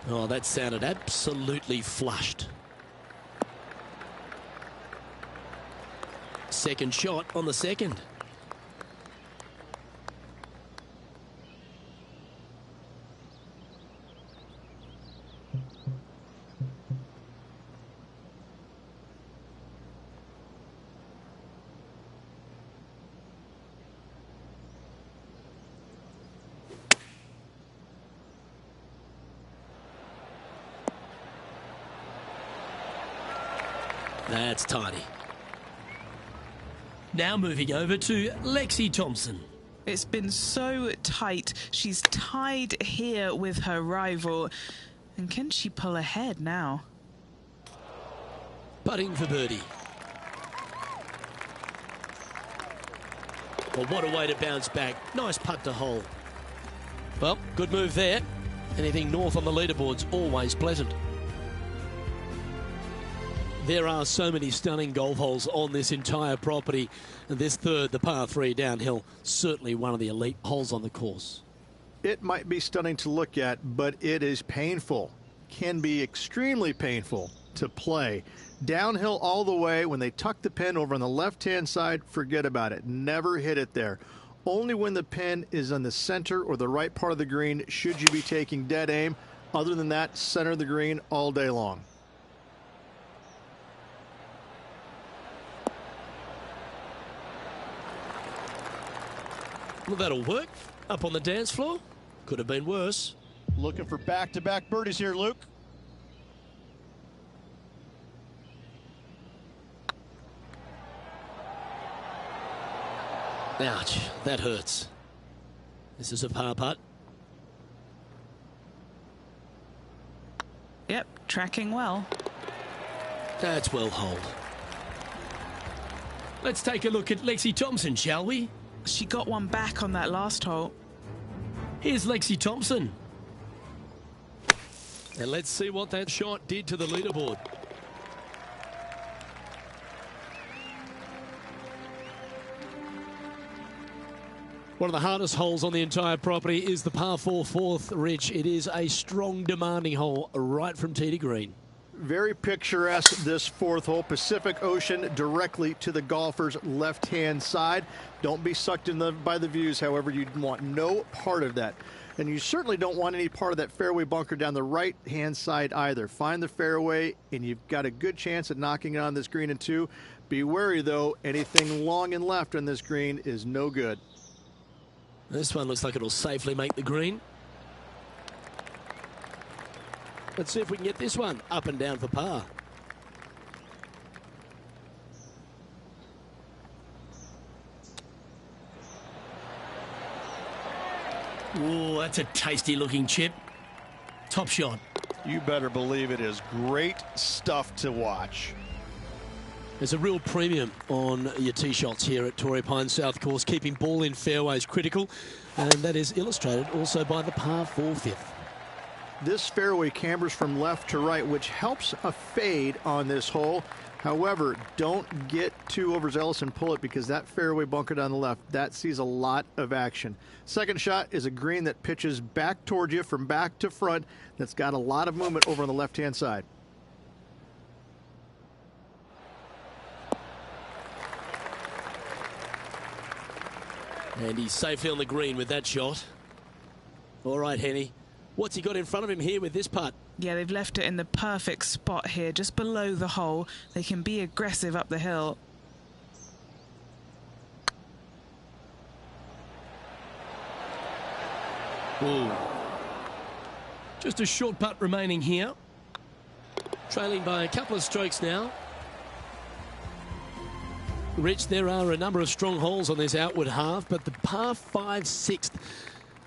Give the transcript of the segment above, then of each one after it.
Oh, that sounded absolutely flushed. Second shot on the second. That's tidy. Now moving over to Lexi Thompson. It's been so tight. She's tied here with her rival. And can she pull ahead now? Putting for birdie. Well, what a way to bounce back. Nice putt to hole. Well, good move there. Anything north on the leaderboard's always pleasant. There are so many stunning golf holes on this entire property. And this third, the par 3 downhill, certainly one of the elite holes on the course. It might be stunning to look at, but it is painful. Can be extremely painful to play. Downhill all the way. When they tuck the pin over on the left-hand side, forget about it. Never hit it there. Only when the pin is on the center or the right part of the green should you be taking dead aim. Other than that, center of the green all day long. Well, that'll work. Up on the dance floor. Could have been worse. Looking for back-to-back birdies here, Luke. Ouch, that hurts. This is a par putt. Yep, tracking well. That's well holed. Let's take a look at Lexi Thompson, shall we? She got one back on that last hole. Here's Lexi Thompson. And let's see what that shot did to the leaderboard. One of the hardest holes on the entire property is the par 4 fourth, Rich. It is a strong, demanding hole right from tee to green. Very picturesque, this fourth hole. Pacific Ocean directly to the golfer's left-hand side. Don't be sucked in by the views, however. You want no part of that. And you certainly don't want any part of that fairway bunker down the right-hand side either. Find the fairway, and you've got a good chance at knocking it on this green in two. Be wary, though. Anything long and left on this green is no good. This one looks like it'll safely make the green. Let's see if we can get this one up and down for par. Ooh, that's a tasty looking chip. Top shot. You better believe it is great stuff to watch. There's a real premium on your tee shots here at Torrey Pines South Course, keeping ball in fairways critical, and that is illustrated also by the par 4 fifth. This fairway cambers from left to right, which helps a fade on this hole. However, don't get too overzealous and pull it, because that fairway bunker down the left, that sees a lot of action. Second shot is a green that pitches back towards you from back to front. That's got a lot of movement over on the left-hand side. And he's safely on the green with that shot. All right, Henny. What's he got in front of him here with this putt? Yeah, they've left it in the perfect spot here, just below the hole. They can be aggressive up the hill. Ooh. Just a short putt remaining here. Trailing by a couple of strokes now. Rich, there are a number of strong holes on this outward half, but the par 5 sixth,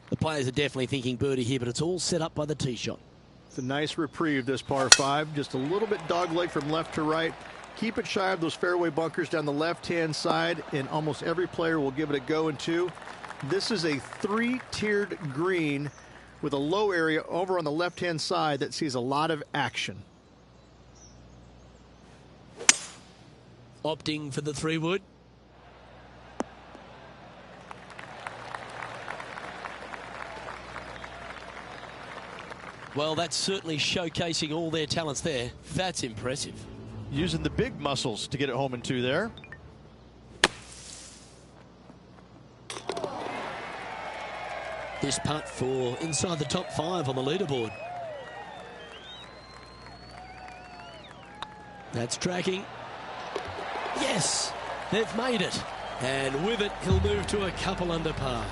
the players are definitely thinking birdie here, but it's all set up by the tee shot. It's a nice reprieve, this par 5. Just a little bit dogleg from left to right. Keep it shy of those fairway bunkers down the left-hand side, and almost every player will give it a go in two. This is a 3-tiered green with a low area over on the left-hand side that sees a lot of action. Opting for the 3-wood. Well, that's certainly showcasing all their talents there. That's impressive. Using the big muscles to get it home in 2 there. This putt for inside the top 5 on the leaderboard. That's tracking. Yes, they've made it. And with it, he'll move to a couple under par.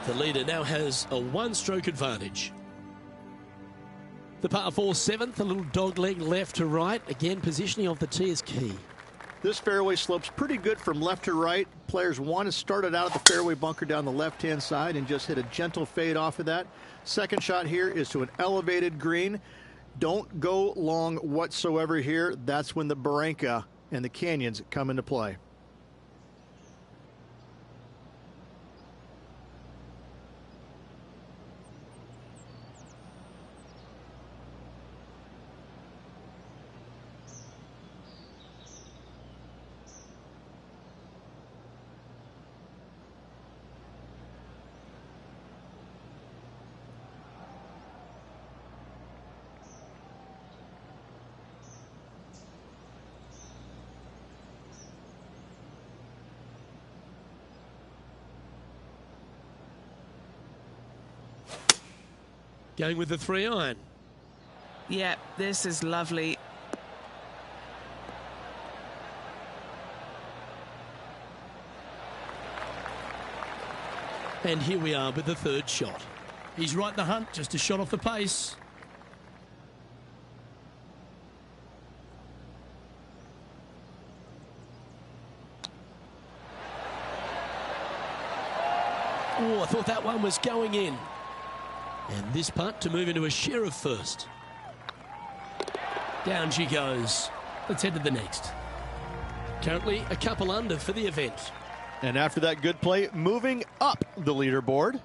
The leader now has a 1-stroke advantage. The par 4 7th, a little dog leg left to right. Again, positioning of the tee is key. This fairway slopes pretty good from left to right. Players want to start it out at the fairway bunker down the left-hand side and just hit a gentle fade off of that. Second shot here is to an elevated green. Don't go long whatsoever here. That's when the barranca and the canyons come into play. Going with the 3-iron. Yeah, this is lovely. And here we are with the 3rd shot. He's right in the hunt, just a shot off the pace. Oh, I thought that one was going in. And this putt to move into a share of first. Down she goes. Let's head to the next. Currently a couple under for the event. And after that good play, moving up the leaderboard.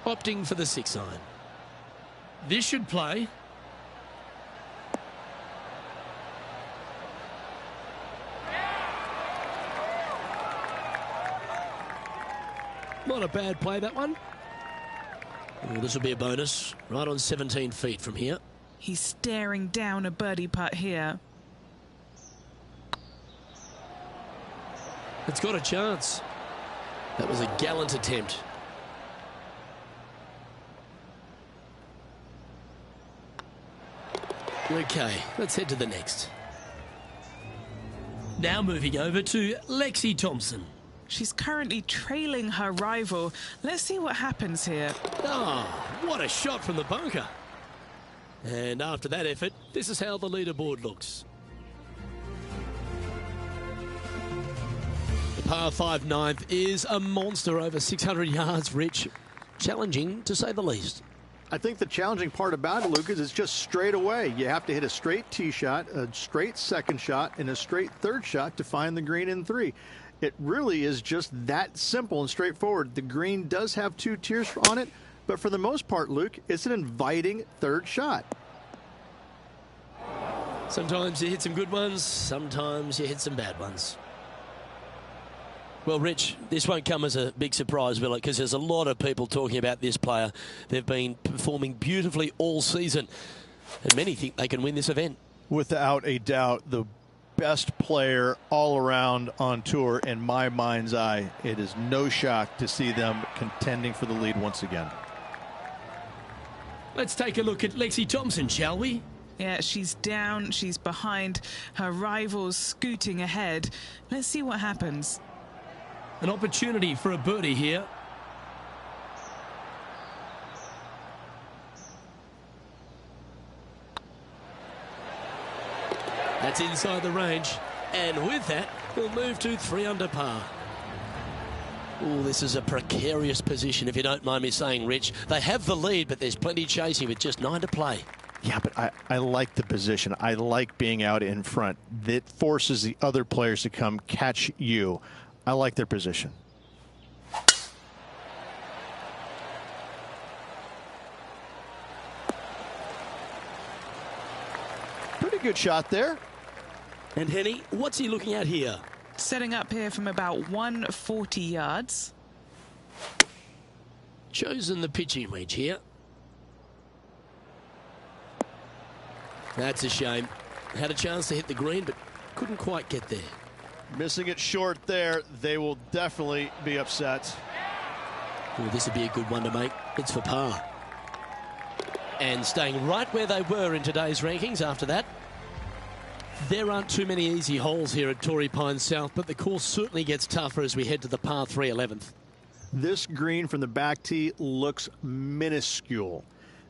Opting for the 6-iron. This should play. Not a bad play, that one. Oh, this will be a bonus. Right on 17 feet from here. He's staring down a birdie putt here. It's got a chance. That was a gallant attempt. Okay, let's head to the next. Now moving over to Lexi Thompson. She's currently trailing her rival. Let's see what happens here. Ah, what a shot from the bunker. And after that effort, this is how the leaderboard looks. The par 5 9th is a monster over 600 yards, Rich. Challenging, to say the least. I think the challenging part about it, Luke, is it's just straight away. You have to hit a straight tee shot, a straight second shot, and a straight third shot to find the green in 3. It really is just that simple and straightforward. The green does have 2 tiers on it, but for the most part, Luke, it's an inviting third shot. Sometimes you hit some good ones, sometimes you hit some bad ones. Well, Rich, this won't come as a big surprise, will it? Because there's a lot of people talking about this player. They've been performing beautifully all season, and many think they can win this event. Without a doubt, the best player all around on tour in my mind's eye. It is no shock to see them contending for the lead once again. Let's take a look at Lexi Thompson, shall we? Yeah, she's down, she's behind, her rival's scooting ahead. Let's see what happens. An opportunity for a birdie here. That's inside the range, and with that, we'll move to 3 under par. Oh, this is a precarious position, if you don't mind me saying, Rich. They have the lead, but there's plenty chasing with just 9 to play. Yeah, but I like the position. I like being out in front. That forces the other players to come catch you. I like their position. Pretty good shot there. And Henny, what's he looking at here? Setting up here from about 140 yards. Chosen the pitching wedge here. That's a shame. Had a chance to hit the green, but couldn't quite get there. Missing it short there, they will definitely be upset. Well, this would be a good one to make. It's for par. And staying right where they were in today's rankings after that. There aren't too many easy holes here at Torrey Pines South, but the course certainly gets tougher as we head to the par 3 11th. This green from the back tee looks minuscule.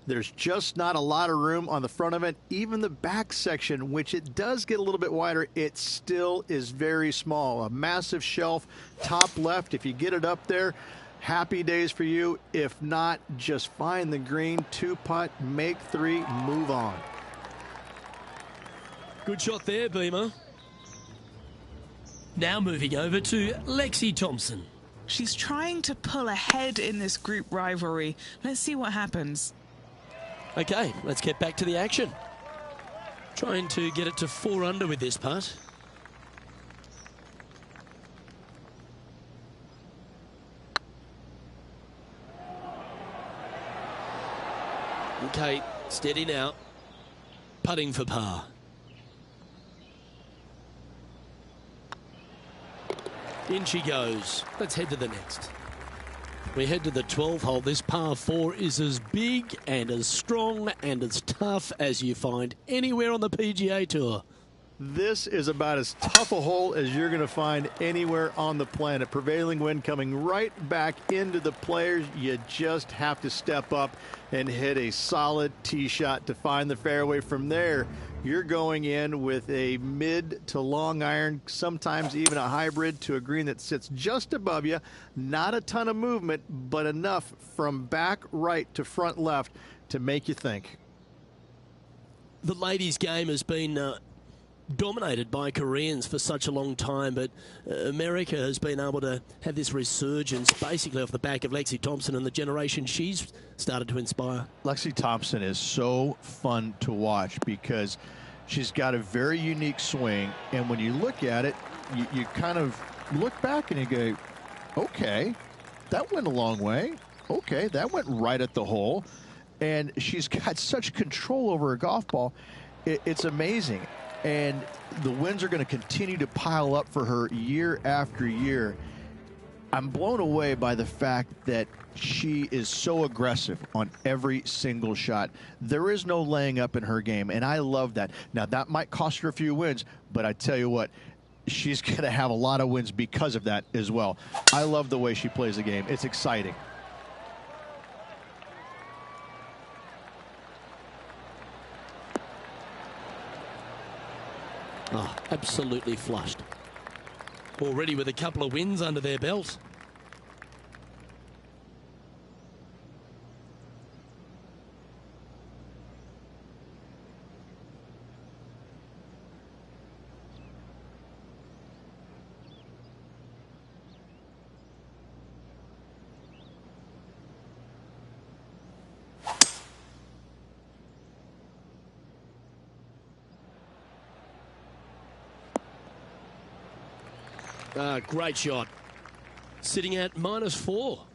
There's just not a lot of room on the front of it. Even the back section, which it does get a little bit wider, it still is very small. A massive shelf, top left. If you get it up there, happy days for you. If not, just find the green, 2-putt, make 3, move on. Good shot there, Beamer. Now moving over to Lexi Thompson. She's trying to pull ahead in this group rivalry. Let's see what happens. Okay, let's get back to the action. Trying to get it to 4 under with this putt. Okay, steady now. Putting for par. In she goes. Let's head to the next. We head to the 12th hole. This par 4 is as big and as strong and as tough as you find anywhere on the PGA Tour. This is about as tough a hole as you're going to find anywhere on the planet. Prevailing wind coming right back into the players. You just have to step up and hit a solid tee shot to find the fairway. From there, you're going in with a mid to long iron, sometimes even a hybrid, to a green that sits just above you. Not a ton of movement, but enough from back right to front left to make you think. The ladies' game has been dominated by Koreans for such a long time, but America has been able to have this resurgence basically off the back of Lexi Thompson and the generation she's started to inspire. Lexi Thompson is so fun to watch because she's got a very unique swing, and when you look at it, you kind of look back and you go, okay, that went a long way. Okay, that went right at the hole. And she's got such control over her golf ball. It's amazing. And the wins are going to continue to pile up for her year after year. I'm blown away by the fact that she is so aggressive on every single shot. There is no laying up in her game, and I love that. Now, that might cost her a few wins, but I tell you what, she's going to have a lot of wins because of that as well. I love the way she plays the game. It's exciting. Oh, absolutely flushed. Already with a couple of wins under their belt. Great shot. Sitting at -4.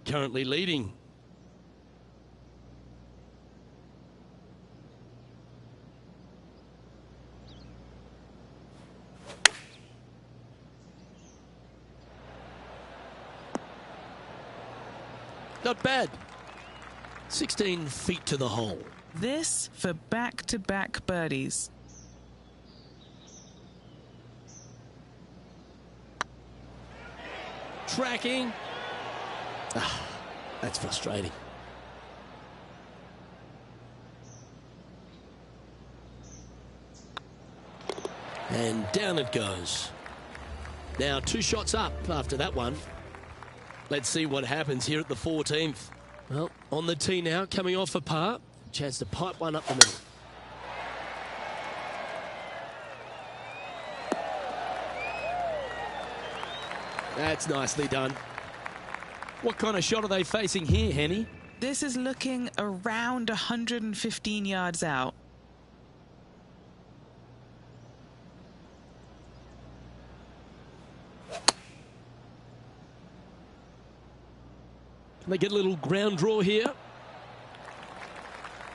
Currently leading. Not bad. 16 feet to the hole. This for back-to-back birdies. Tracking. That's frustrating. And down it goes. Now 2 shots up after that one. Let's see what happens here at the 14th. Well, on the tee now, coming off a par. Chance to pipe one up the middle. That's nicely done. What kind of shot are they facing here, Henny? This is looking around 115 yards out. They get a little ground draw here.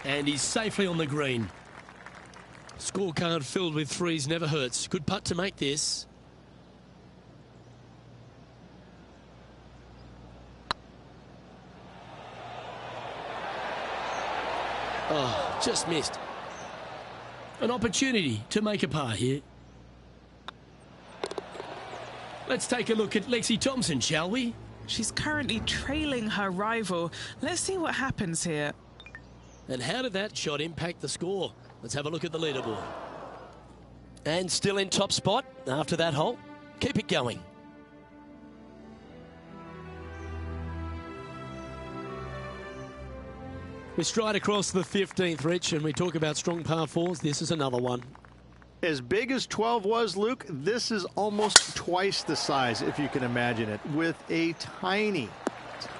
And he's safely on the green. Scorecard filled with threes never hurts. Good putt to make this. Oh, just missed. An opportunity to make a par here. Let's take a look at Lexi Thompson, shall we? She's currently trailing her rival. Let's see what happens here. And how did that shot impact the score? Let's have a look at the leaderboard. And still in top spot after that hole. Keep it going. We stride across the 15th, Rich, and we talk about strong par fours. This is another one. As big as 12 was, Luke, this is almost twice the size, if you can imagine it, with a tiny,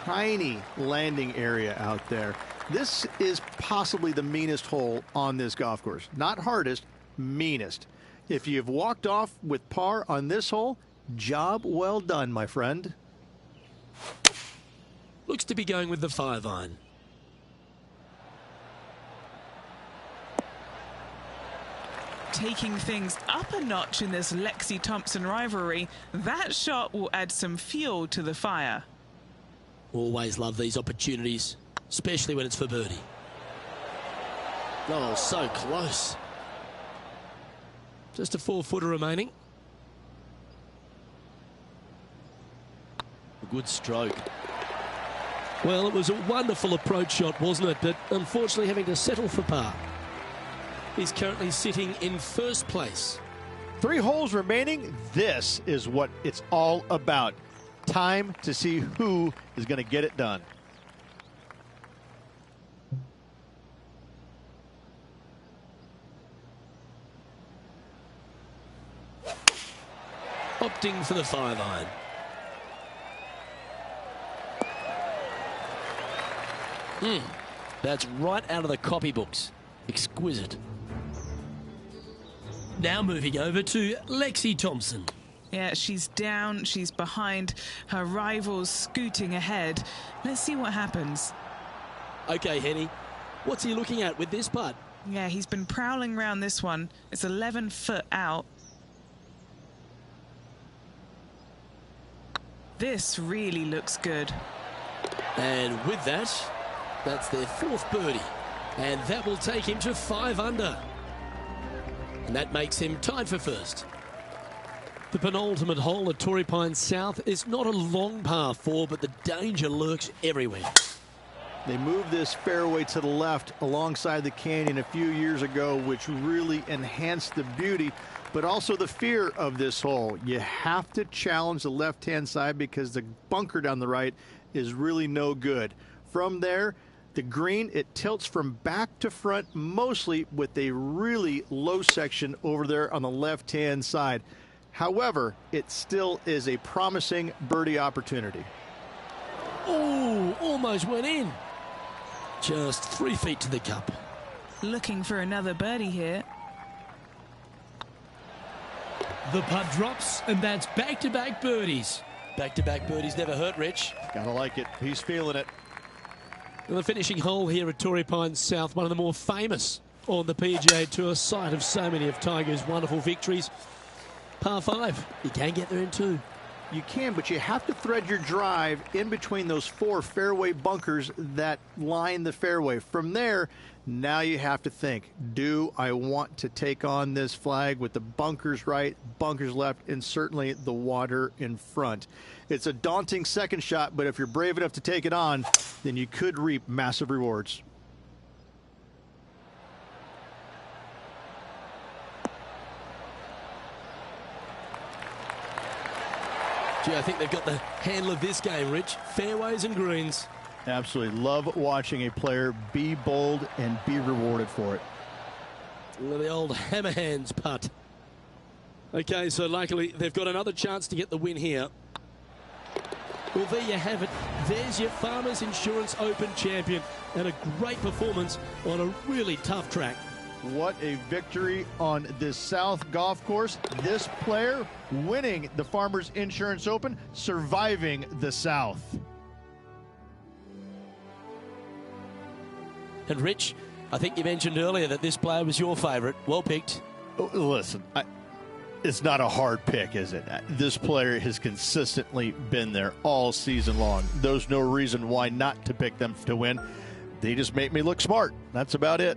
tiny landing area out there. This is possibly the meanest hole on this golf course. Not hardest, meanest. If you've walked off with par on this hole, job well done, my friend. Looks to be going with the 5-iron. Taking things up a notch in this Lexi Thompson rivalry. That shot will add some fuel to the fire. Always love these opportunities, especially when it's for birdie. Oh, so close. Just a 4-footer remaining. A good stroke. Well, it was a wonderful approach shot, wasn't it? But unfortunately having to settle for par. He's currently sitting in first place. 3 holes remaining. This is what it's all about. Time to see who is going to get it done. Opting for the 5-iron. That's right out of the copybooks. Exquisite. Now moving over to Lexi Thompson. Yeah, she's down, she's behind, her rival's scooting ahead. Let's see what happens. Okay, Henny, what's he looking at with this putt? Yeah, he's been prowling around this one. It's 11 foot out. This really looks good. And with that, that's their 4th birdie. And that will take him to 5 under. And that makes him tied for first. The penultimate hole at Torrey Pines South is not a long par 4, but the danger lurks everywhere. They moved this fairway to the left alongside the canyon a few years ago, which really enhanced the beauty, but also the fear of this hole. You have to challenge the left-hand side because the bunker down the right is really no good. From there, the green, it tilts from back to front, mostly with a really low section over there on the left-hand side. However, it still is a promising birdie opportunity. Oh, almost went in. Just 3 feet to the cup. Looking for another birdie here. The putt drops, and that's back-to-back birdies. Back-to-back birdies never hurt, Rich. Gotta like it. He's feeling it. And the finishing hole here at Torrey Pines South, one of the more famous on the PGA Tour, site of so many of Tiger's wonderful victories. Par 5. You can get there in 2. You can, but you have to thread your drive in between those 4 fairway bunkers that line the fairway. From there, now you have to think, do I want to take on this flag with the bunkers right, bunkers left, and certainly the water in front? It's a daunting second shot, but if you're brave enough to take it on, then you could reap massive rewards. Gee, I think they've got the handle of this game, Rich. Fairways and greens. Absolutely. Love watching a player be bold and be rewarded for it. The old hammer hands putt. Okay, so luckily they've got another chance to get the win here. Well, there you have it. There's your Farmers Insurance Open champion, and a great performance on a really tough track. What a victory on this South golf course. This player winning the Farmers Insurance Open, surviving the South. And Rich, I think you mentioned earlier that this player was your favourite. Well picked. Listen, it's not a hard pick, is it? This player has consistently been there all season long. There's no reason why not to pick them to win. They just make me look smart. That's about it.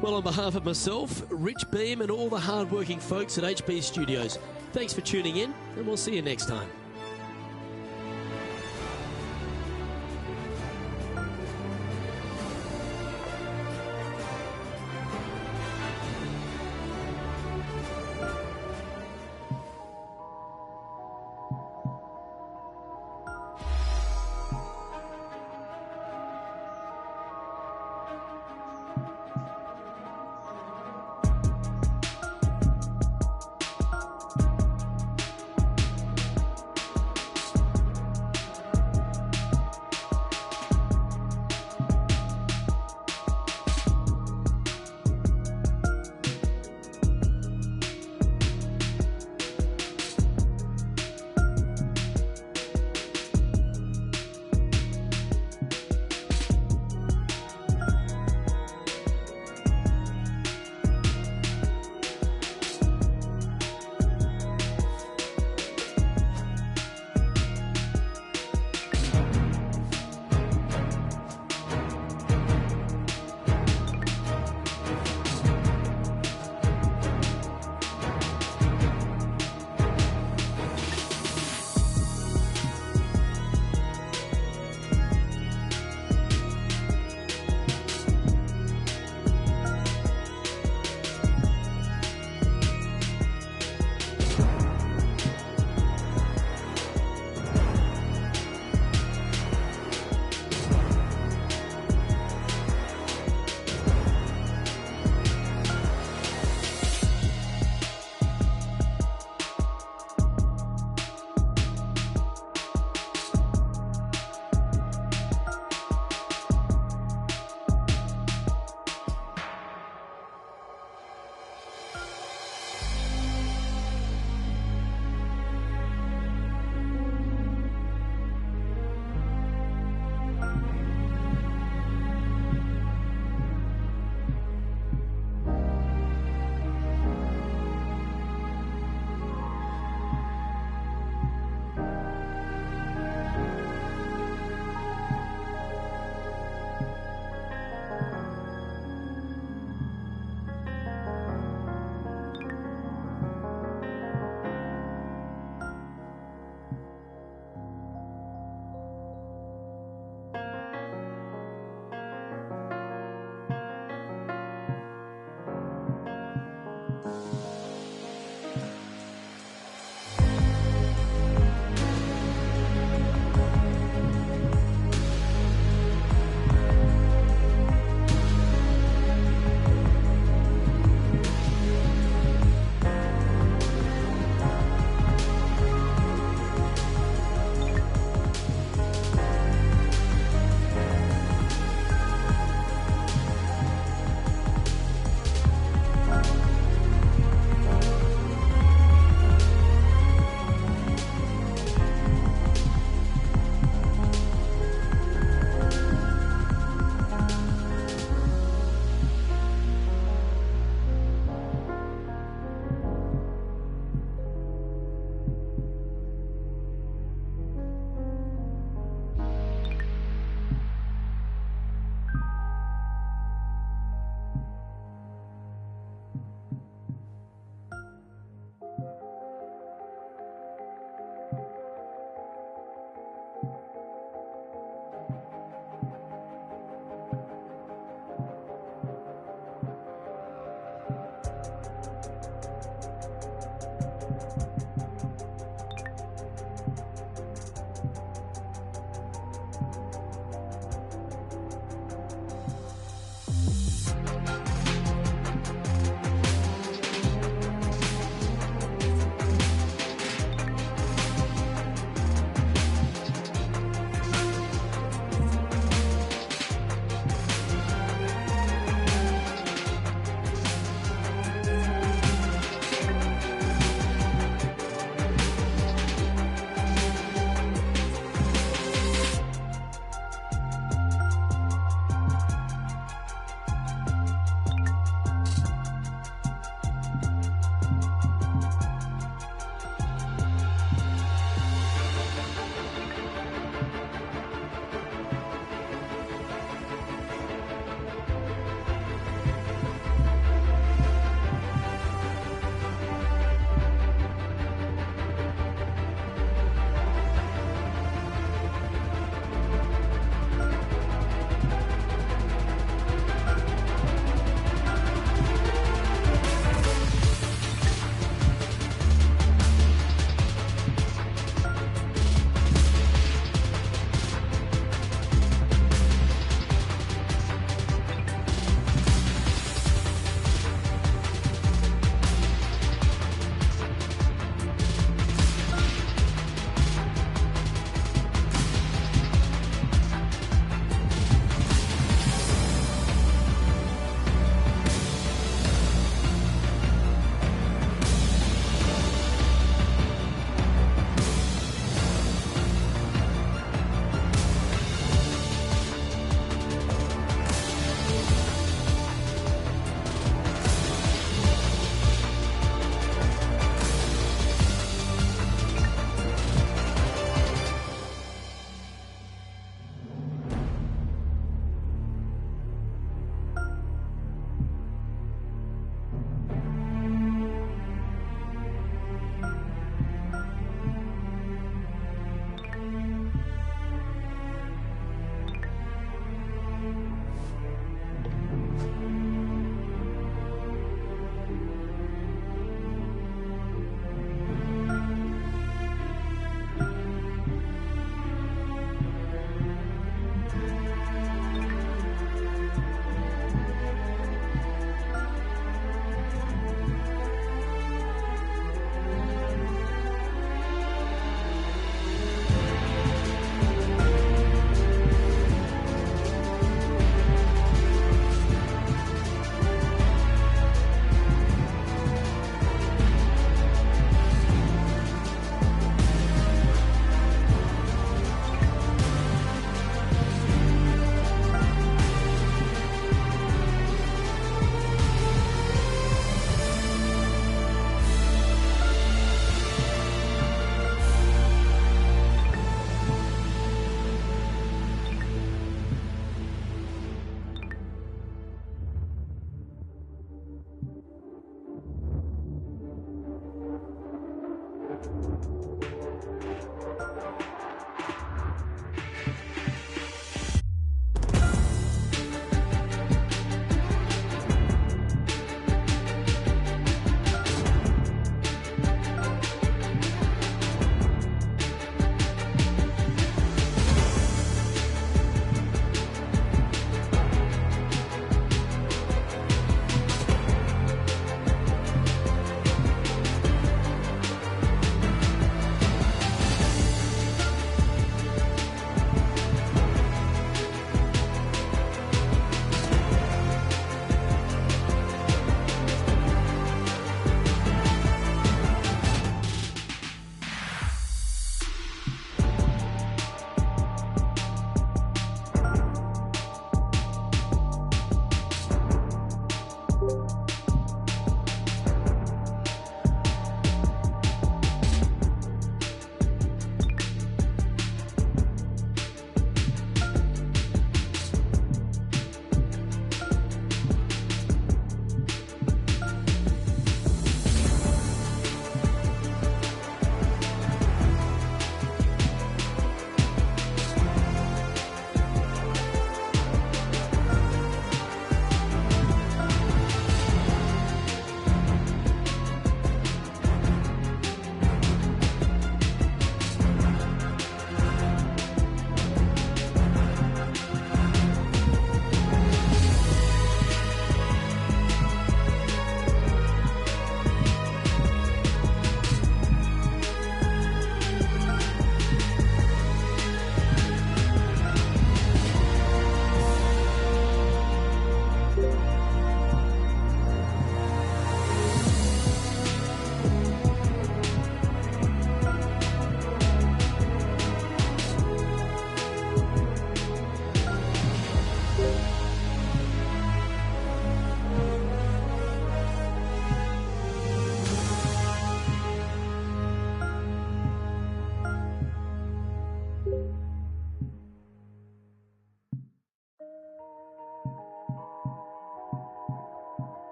Well, on behalf of myself, Rich Beam, and all the hard-working folks at HB Studios, thanks for tuning in, and we'll see you next time.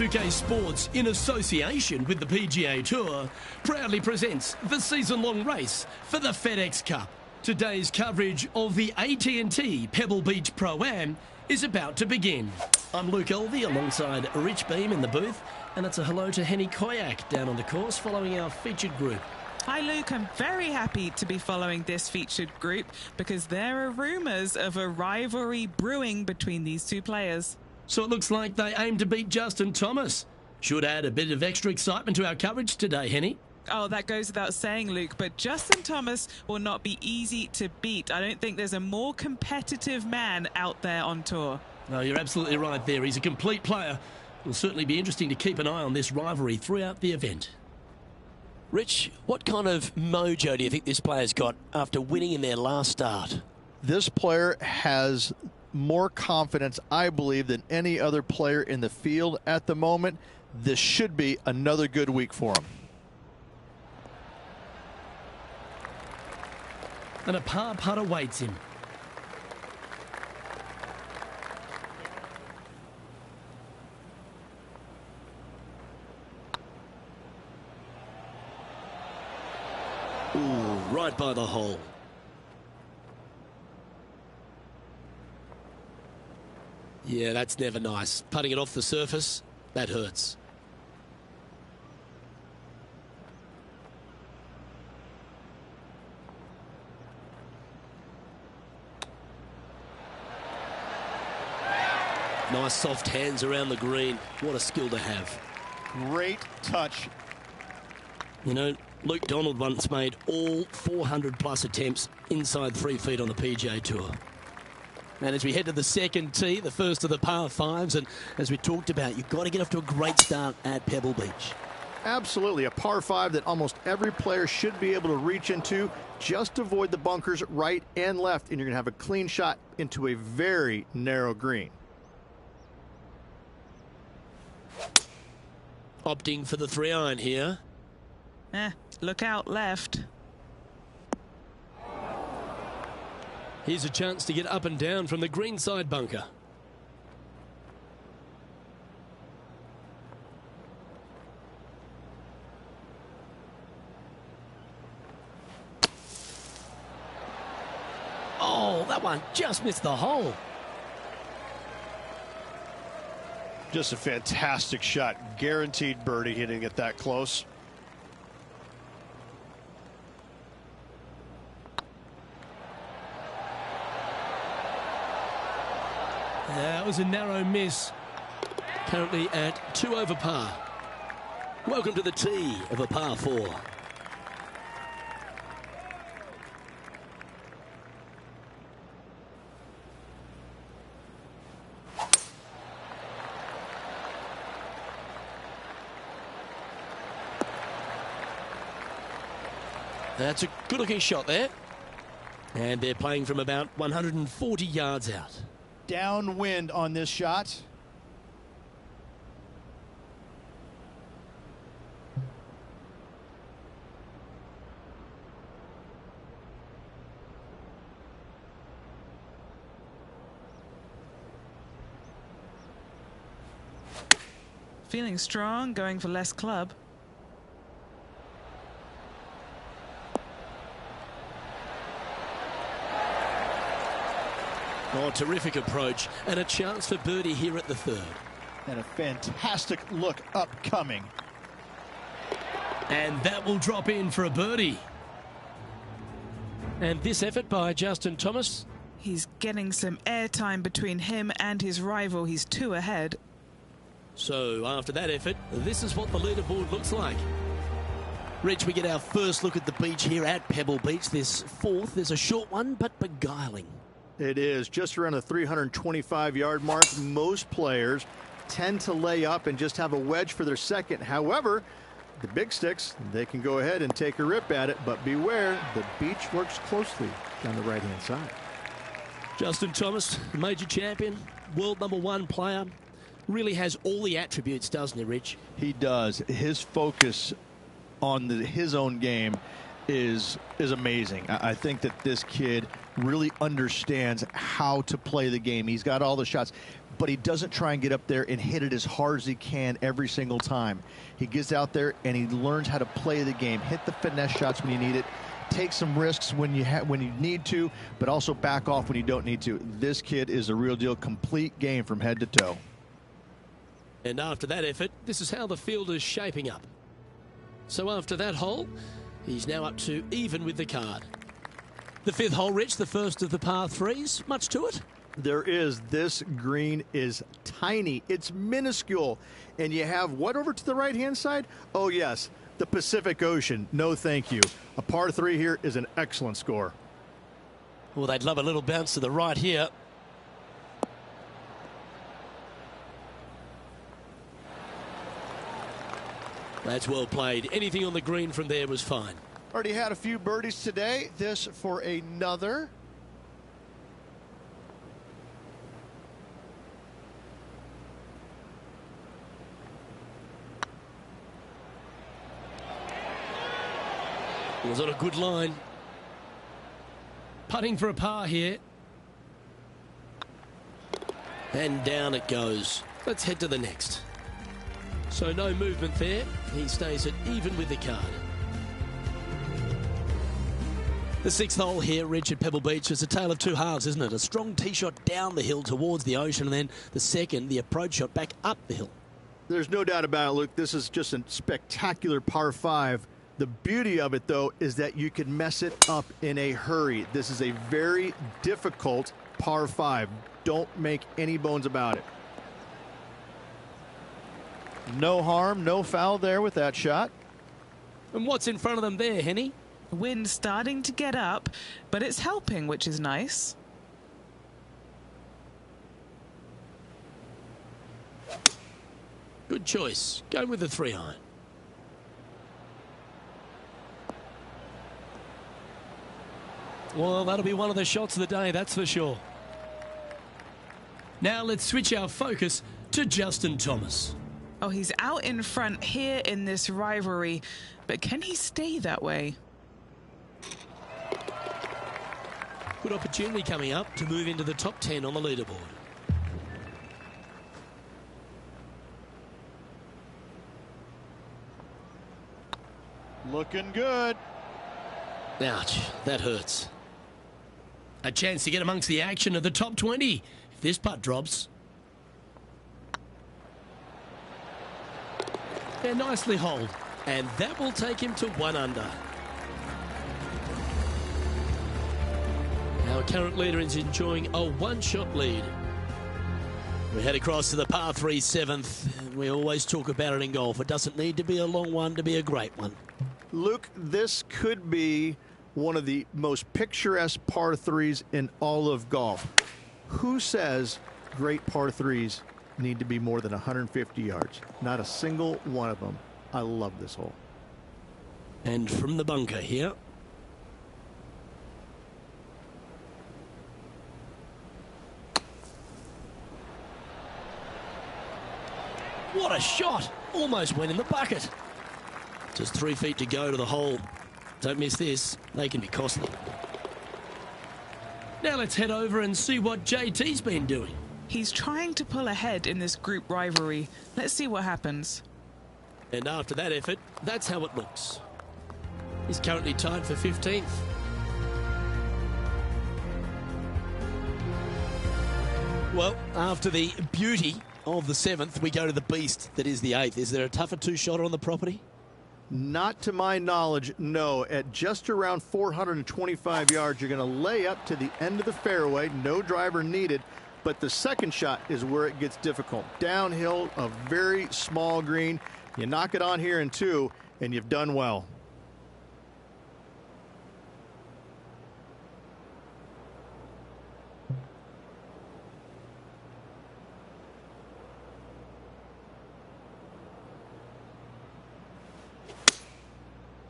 Y2K Sports, in association with the PGA Tour, proudly presents the season-long race for the FedEx Cup. Today's coverage of the AT&T Pebble Beach Pro-Am is about to begin. I'm Luke Elvey alongside Rich Beam in the booth, and it's a hello to Henny Koyak down on the course following our featured group. Hi Luke, I'm very happy to be following this featured group because there are rumours of a rivalry brewing between these two players. So it looks like they aim to beat Justin Thomas. Should add a bit of extra excitement to our coverage today, Henny. Oh, that goes without saying, Luke, but Justin Thomas will not be easy to beat. I don't think there's a more competitive man out there on tour. No, you're absolutely right there. He's a complete player. It'll certainly be interesting to keep an eye on this rivalry throughout the event. Rich, what kind of mojo do you think this player's got after winning in their last start? This player has more confidence, I believe, than any other player in the field at the moment. This should be another good week for him. And a par putt awaits him. Ooh, right by the hole. Yeah, that's never nice. Putting it off the surface, that hurts. Nice soft hands around the green. What a skill to have. Great touch. You know, Luke Donald once made all 400-plus attempts inside 3 feet on the PGA Tour. And as we head to the second tee, the first of the par fives, and as we talked about, you've got to get off to a great start at Pebble Beach. Absolutely, a par 5 that almost every player should be able to reach into. Just avoid the bunkers right and left, and you're going to have a clean shot into a very narrow green. Opting for the 3-iron here. Look out left. Here's a chance to get up and down from the greenside bunker. Oh, that one just missed the hole. Just a fantastic shot. Guaranteed birdie hitting it that close. That was a narrow miss. Currently at 2 over par. Welcome to the tee of a par 4. That's a good-looking shot there. And they're playing from about 140 yards out. Downwind on this shot. Feeling strong, going for less club. Oh, terrific approach, and a chance for birdie here at the third. And a fantastic look upcoming. And that will drop in for a birdie. And this effort by Justin Thomas. He's getting some airtime between him and his rival. He's 2 ahead. So after that effort, this is what the leaderboard looks like. Rich, we get our first look at the beach here at Pebble Beach. This fourth is a short one, but beguiling. It is just around the 325-yard mark. Most players tend to lay up and just have a wedge for their second. However, the big sticks, they can go ahead and take a rip at it, but beware, the beach works closely down the right-hand side. Justin Thomas, major champion, world #1 player, really has all the attributes, doesn't he, Rich? He does. His focus on his own game is amazing. I think that this kid really understands how to play the game. He's got all the shots, but he doesn't try and get up there and hit it as hard as he can every single time. He gets out there and he learns how to play the game, hit the finesse shots when you need it, take some risks when you need to, but also back off when you don't need to. This kid is a real deal, complete game from head to toe. And after that effort, this is how the field is shaping up. So after that hole, he's now up to even with the card. The fifth hole, Rich, the first of the par threes. Much to it? There is. This green is tiny. It's minuscule. And you have what over to the right-hand side? Oh, yes, the Pacific Ocean. No, thank you. A par three here is an excellent score. Well, they'd love a little bounce to the right here. That's well played. Anything on the green from there was fine. Already had a few birdies today. This for another. It was on a good line. Putting for a par here. And down it goes. Let's head to the next. So no movement there. He stays at even with the card. The sixth hole here, Rich, at Pebble Beach, is a tale of two halves, isn't it? A strong tee shot down the hill towards the ocean, and then the second, the approach shot back up the hill. There's no doubt about it, Luke. This is just a spectacular par five. The beauty of it, though, is that you can mess it up in a hurry. This is a very difficult par five. Don't make any bones about it. No harm, no foul there with that shot. And what's in front of them there, Henny? Wind starting to get up, but it's helping, which is nice. Good choice. Going with the 3-iron. Well, that'll be one of the shots of the day, that's for sure. Now let's switch our focus to Justin Thomas. Oh, he's out in front here in this rivalry, but can he stay that way? Good opportunity coming up to move into the top 10 on the leaderboard. Looking good. Ouch, that hurts. A chance to get amongst the action of the top 20 if this putt drops. They're nicely holed, and that will take him to 1 under. Our current leader is enjoying a 1-shot lead. We head across to the par 3 7th. We always talk about it in golf. It doesn't need to be a long one to be a great one. Luke, this could be one of the most picturesque par threes in all of golf. Who says great par threes need to be more than 150 yards? Not a single one of them. I love this hole. And from the bunker here. What a shot! Almost went in the bucket. Just 3 feet to go to the hole. Don't miss this. They can be costly. Now let's head over and see what JT's been doing. He's trying to pull ahead in this group rivalry. Let's see what happens. And after that effort, that's how it looks. He's currently tied for 15th. Well, after the beauty of the 7th, we go to the beast that is the 8th. Is there a tougher 2-shotter on the property? Not to my knowledge, no. At just around 425 yards, you're going to lay up to the end of the fairway. No driver needed. But the second shot is where it gets difficult. Downhill, a very small green. You knock it on here in 2, and you've done well.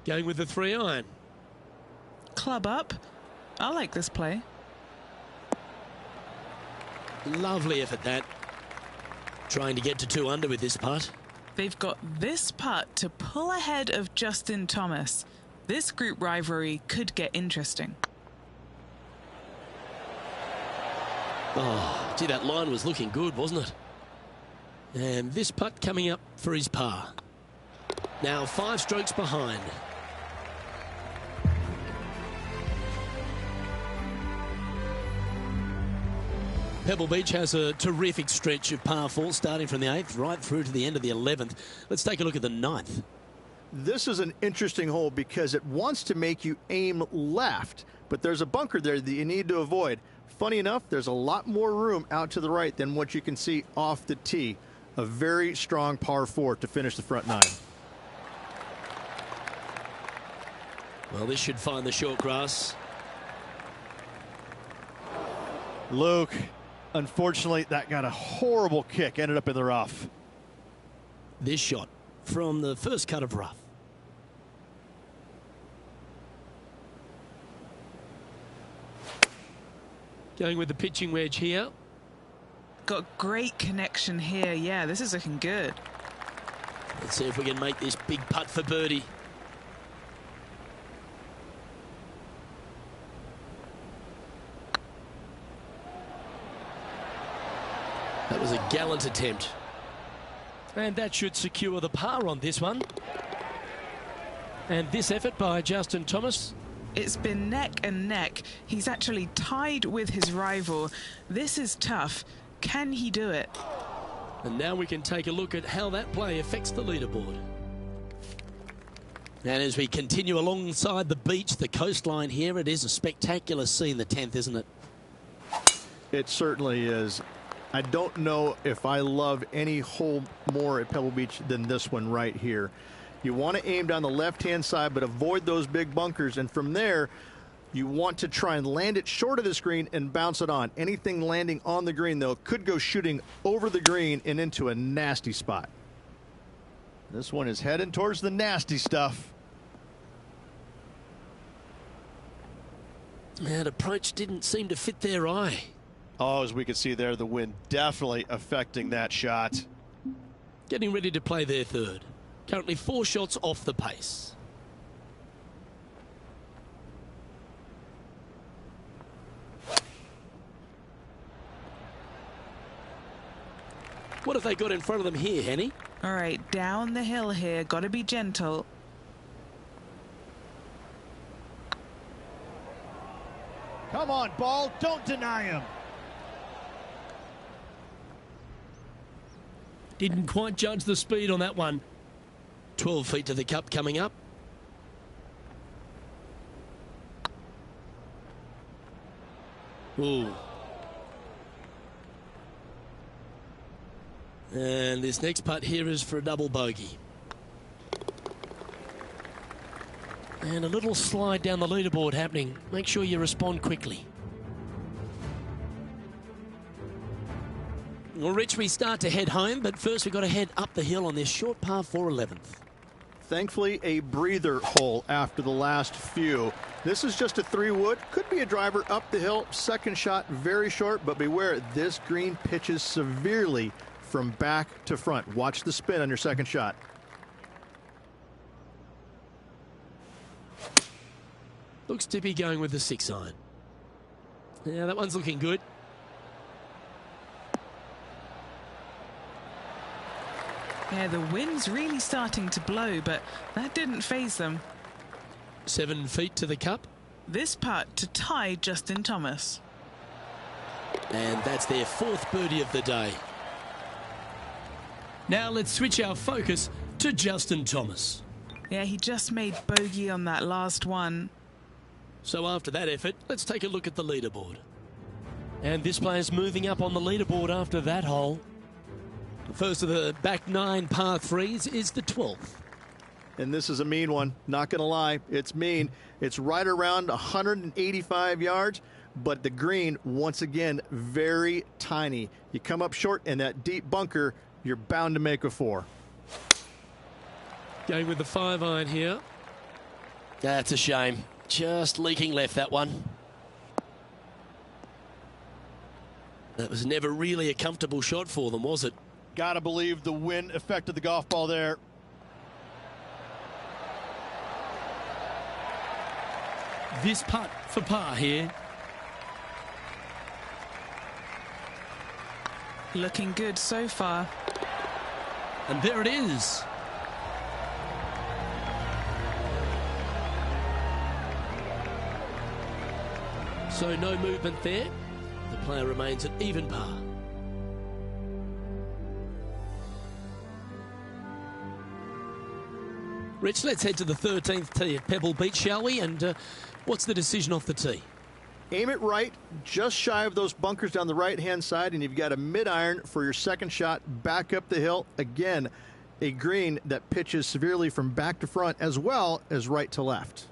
Going with the 3-iron. Club up. I like this play. Lovely effort, that. Trying to get to 2 under with this putt. They've got this putt to pull ahead of Justin Thomas. This group rivalry could get interesting. Oh, gee, that line was looking good, wasn't it? And this putt coming up for his par. Now 5 strokes behind. Pebble Beach has a terrific stretch of par 4 starting from the 8th right through to the end of the 11th. Let's take a look at the 9th. This is an interesting hole because it wants to make you aim left, but there's a bunker there that you need to avoid. Funny enough, there's a lot more room out to the right than what you can see off the tee. A very strong par 4 to finish the front 9. Well, this should find the short grass. Luke, unfortunately, that got a horrible kick, ended up in the rough. This shot from the first cut of rough. Going with the pitching wedge here. Got great connection here. Yeah, this is looking good. Let's see if we can make this big putt for birdie. That was a gallant attempt. And that should secure the par on this one. And this effort by Justin Thomas. It's been neck and neck. He's actually tied with his rival. This is tough. Can he do it? And now we can take a look at how that play affects the leaderboard. And as we continue alongside the beach, the coastline here, it is a spectacular scene, the 10th, isn't it? It certainly is. I don't know if I love any hole more at Pebble Beach than this one right here. You want to aim down the left-hand side, but avoid those big bunkers. And from there, you want to try and land it short of the green and bounce it on. Anything landing on the green, though, could go shooting over the green and into a nasty spot. This one is heading towards the nasty stuff. That approach didn't seem to fit their eye. Oh, as we can see there, the wind definitely affecting that shot. Getting ready to play their third. Currently 4 shots off the pace. What have they got in front of them here, Henny? All right, down the hill here. Got to be gentle. Come on, ball. Don't deny him. Didn't quite judge the speed on that one. 12 feet to the cup coming up. Ooh. And this next putt here is for a double bogey. And a little slide down the leaderboard happening. Make sure you respond quickly. Well, Rich, we start to head home, but first we've got to head up the hill on this short par 4 11th. Thankfully, a breather hole after the last few. This is just a 3-wood. Could be a driver up the hill. Second shot, very short, but beware, this green pitches severely from back to front. Watch the spin on your second shot. Looks to be going with the 6-iron. Yeah, that one's looking good. Yeah, the wind's really starting to blow, but that didn't faze them. 7 feet to the cup. This putt to tie Justin Thomas. And that's their 4th birdie of the day. Now let's switch our focus to Justin Thomas. Yeah, he just made bogey on that last one. So after that effort, let's take a look at the leaderboard. And this player's moving up on the leaderboard after that hole. The first of the back 9 par 3s is the 12th. And this is a mean one. Not going to lie. It's mean. It's right around 185 yards, but the green, once again, very tiny. You come up short in that deep bunker, you're bound to make a 4. Going with the 5-iron here. That's a shame. Just leaking left, that one. That was never really a comfortable shot for them, was it? Gotta believe the wind affected the golf ball there. this putt for par here. Looking good so far. And there it is. So no movement there. The player remains at even par. Rich, let's head to the 13th tee at Pebble Beach, shall we? And what's the decision off the tee? Aim it right, just shy of those bunkers down the right-hand side, and you've got a mid-iron for your second shot back up the hill. Again, a green that pitches severely from back to front as well as right to left.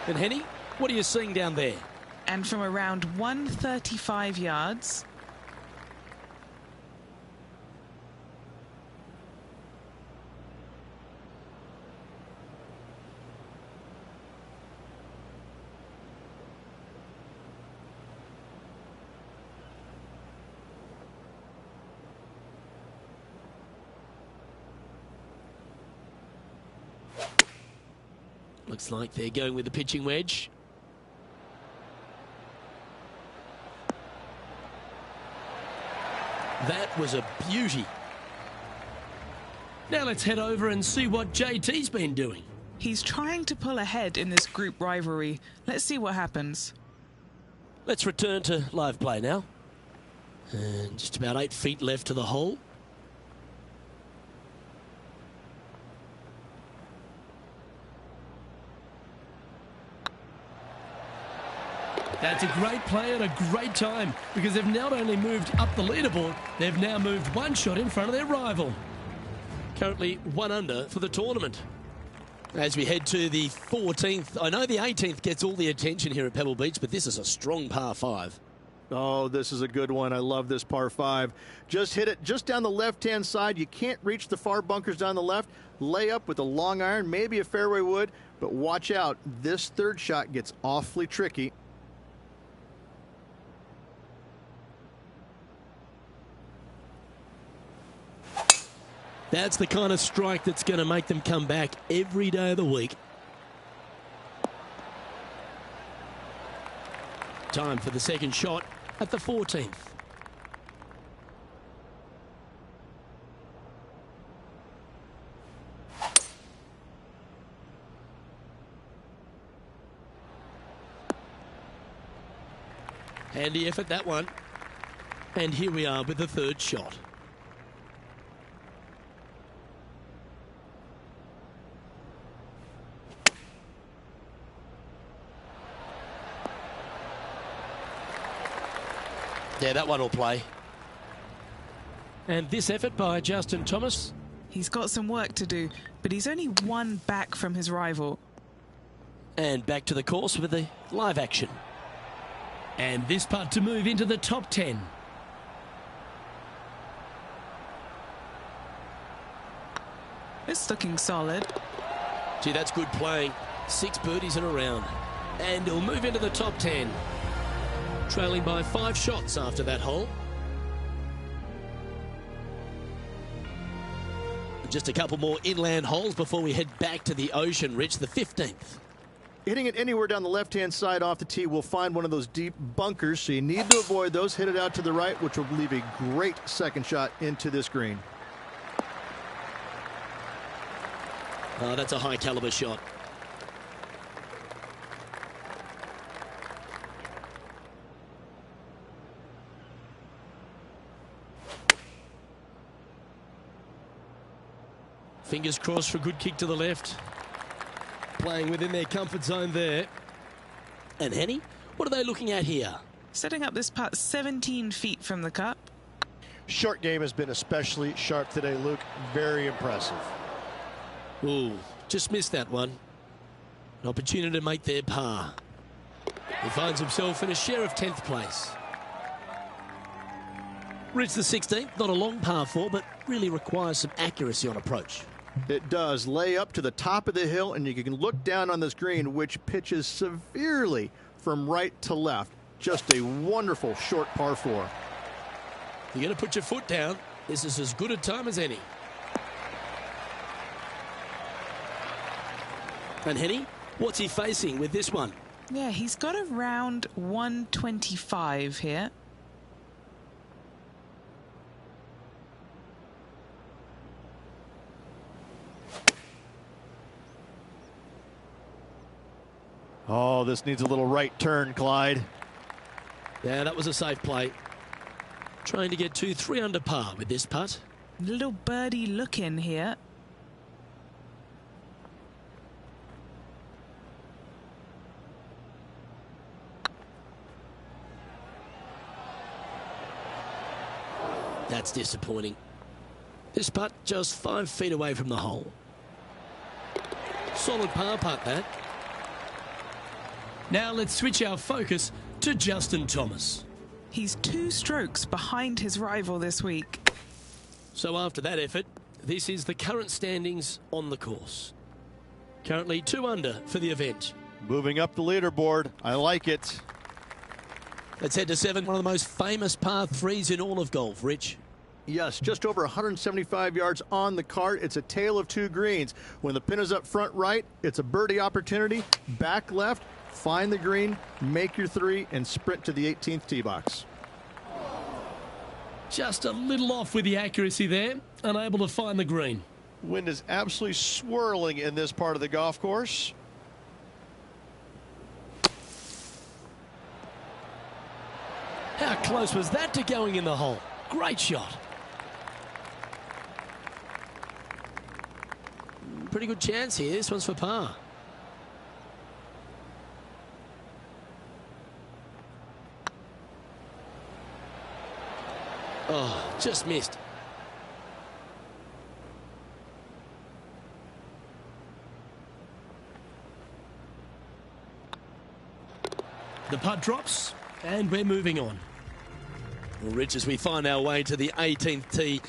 And Henny, what are you seeing down there? And from around 135 yards. Looks like they're going with the pitching wedge. That was a beauty. Now let's head over and see what JT's been doing. He's trying to pull ahead in this group rivalry. Let's see what happens. Let's return to live play now. And just about 8 feet left to the hole. That's a great play at a great time, because they've not only moved up the leaderboard, they've now moved one shot in front of their rival. Currently 1 under for the tournament. As we head to the 14th, I know the 18th gets all the attention here at Pebble Beach, but this is a strong par 5. Oh, this is a good one. I love this par 5. Just hit it just down the left-hand side. You can't reach the far bunkers down the left. Lay up with a long iron, maybe a fairway wood, but watch out. This third shot gets awfully tricky. That's the kind of strike that's going to make them come back every day of the week. Time for the second shot at the 14th. Handy effort, that one. And here we are with the third shot. Yeah, that one will play. And this effort by Justin Thomas. He's got some work to do, but he's only 1 back from his rival. And back to the course with the live action. And this putt to move into the top 10. It's looking solid. Gee, that's good playing. 6 birdies in a round. And he'll move into the top 10. Trailing by 5 shots after that hole. Just a couple more inland holes before we head back to the ocean, Rich, the 15th. Hitting it anywhere down the left-hand side off the tee will find one of those deep bunkers, so you need to avoid those. Hit it out to the right, which will leave a great second shot into this green. Oh, that's a high-caliber shot. Fingers crossed for a good kick to the left. Playing within their comfort zone there. And Henny, what are they looking at here? Setting up this putt 17 feet from the cup. Short game has been especially sharp today, Luke. Very impressive. Ooh, just missed that one. An opportunity to make their par. He finds himself in a share of 10th place. Reach the 16th, not a long par 4, but really requires some accuracy on approach. It does. Lay up to the top of the hill, and you can look down on this green, which pitches severely from right to left. Just a wonderful short par 4. You're going to put your foot down. This is as good a time as any. And Henny, what's he facing with this one? Yeah, he's got around 125 here. Oh, this needs a little right turn, Clyde. Yeah, that was a safe play. Trying to get 3 under par with this putt. Little birdie look in here. That's disappointing. This putt just 5 feet away from the hole. Solid par putt, that. Now let's switch our focus to Justin Thomas. He's 2 strokes behind his rival this week. So after that effort, this is the current standings on the course. Currently 2 under for the event. Moving up the leaderboard. I like it. Let's head to 7, one of the most famous par 3s in all of golf. Rich? Yes, just over 175 yards on the cart. It's a tale of 2 greens. When the pin is up front right, it's a birdie opportunity. Back left, find the green, make your 3, and sprint to the 18th tee box. Just a little off with the accuracy there, unable to find the green. Wind is absolutely swirling in this part of the golf course. How close was that to going in the hole? Great shot. Pretty good chance here. This one's for par. Oh, just missed. The putt drops, and we're moving on. Well, Rich, as we find our way to the 18th tee,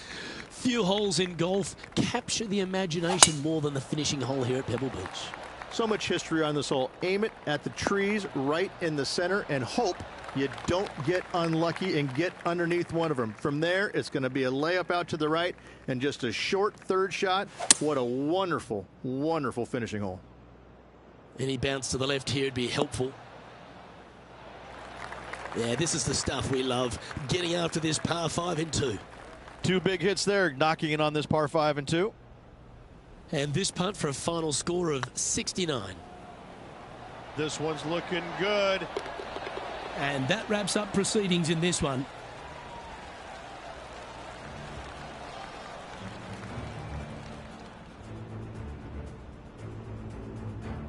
few holes in golf capture the imagination more than the finishing hole here at Pebble Beach. So much history on this hole. Aim it at the trees right in the center and hope you don't get unlucky and get underneath one of them. From there, it's going to be a layup out to the right and just a short 3rd shot. What a wonderful, wonderful finishing hole. Any bounce to the left here would be helpful. Yeah, this is the stuff we love, getting after this par 5 and 2. 2 big hits there, knocking in on this par 5 and 2. And this putt for a final score of 69. This one's looking good. And that wraps up proceedings in this one.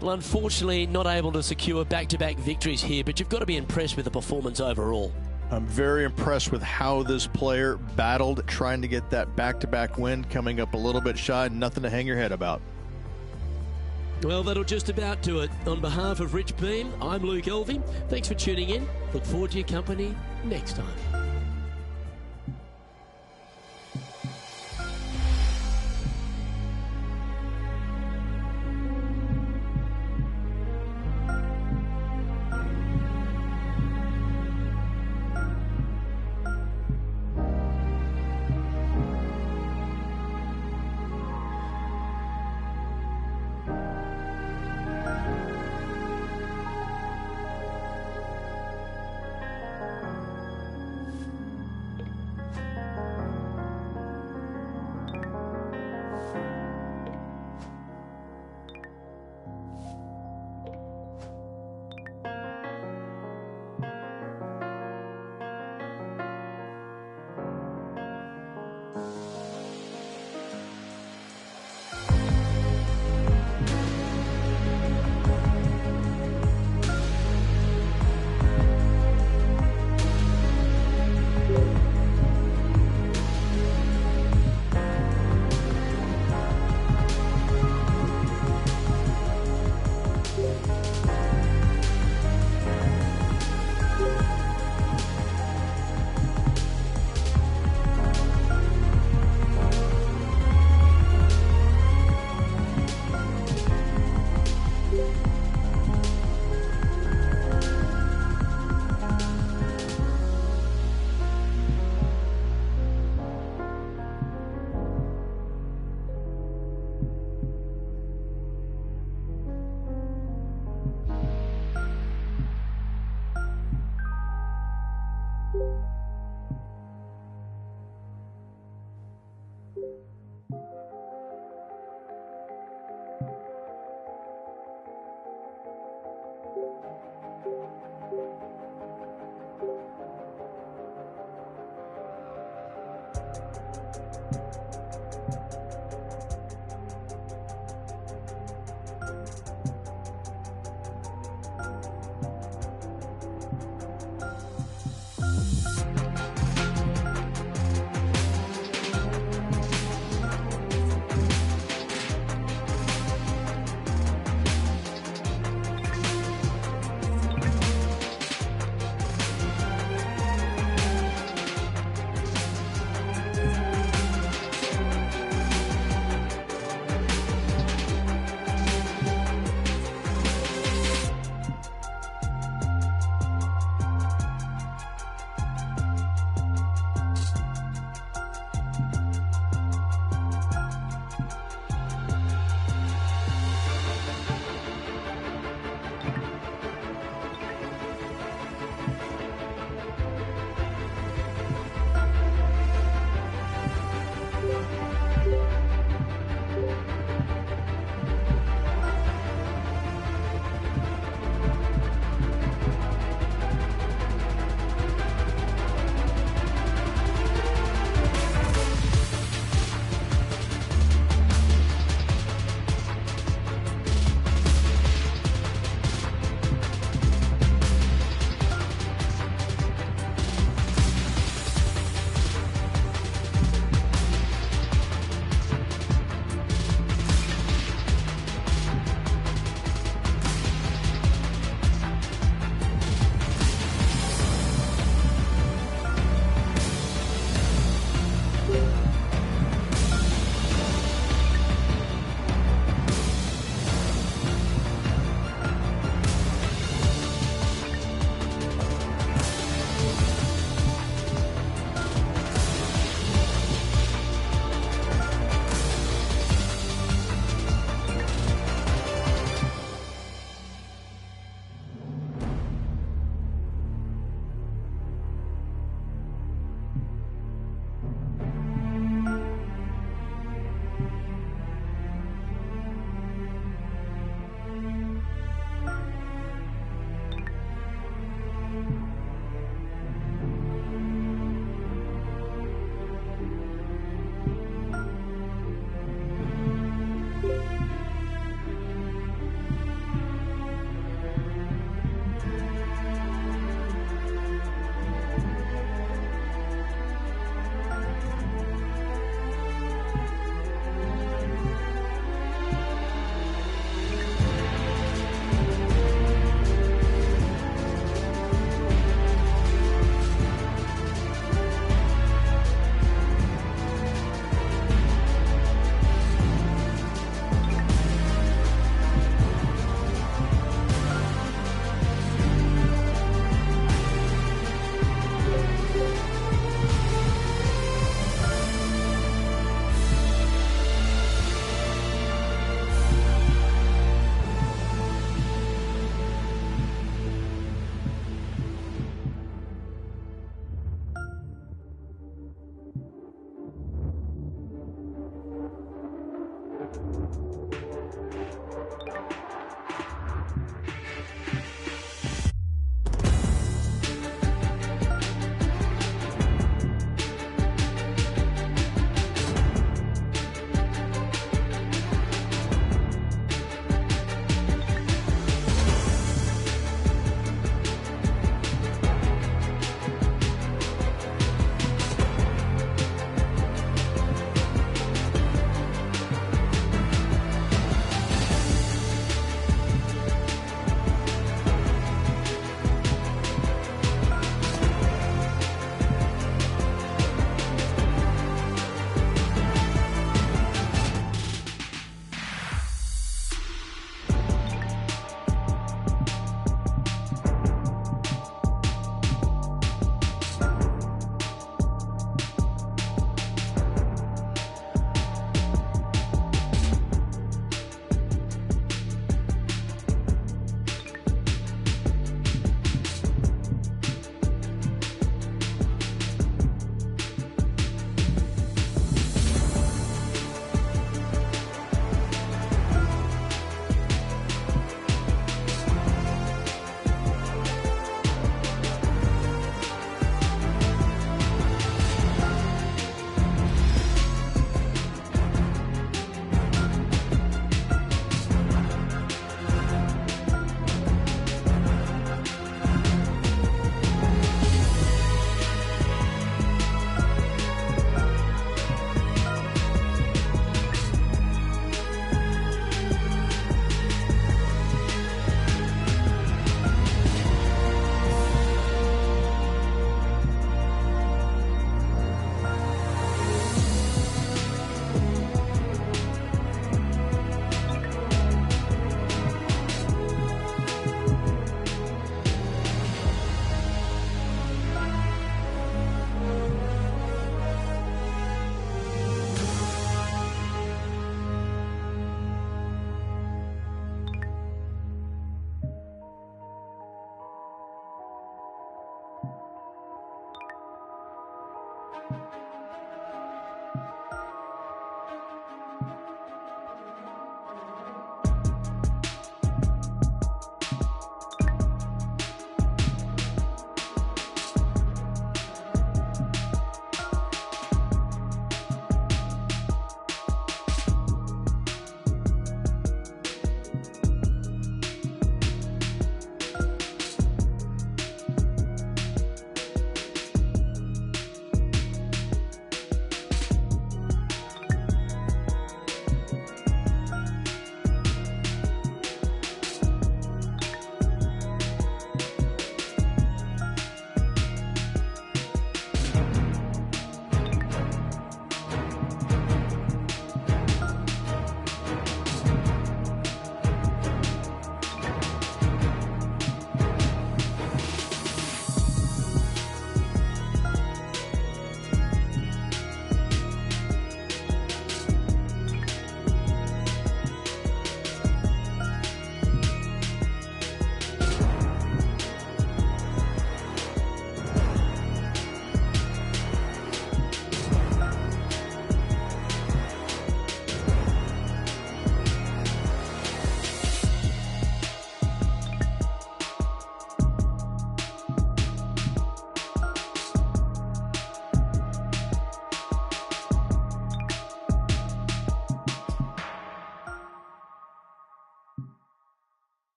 Well, unfortunately, not able to secure back-to-back victories here, but you've got to be impressed with the performance overall. I'm very impressed with how this player battled trying to get that back-to-back win, coming up a little bit shy, nothing to hang your head about. Well, that'll just about do it. On behalf of Rich Beam, I'm Luke Elvey. Thanks for tuning in. Look forward to your company next time.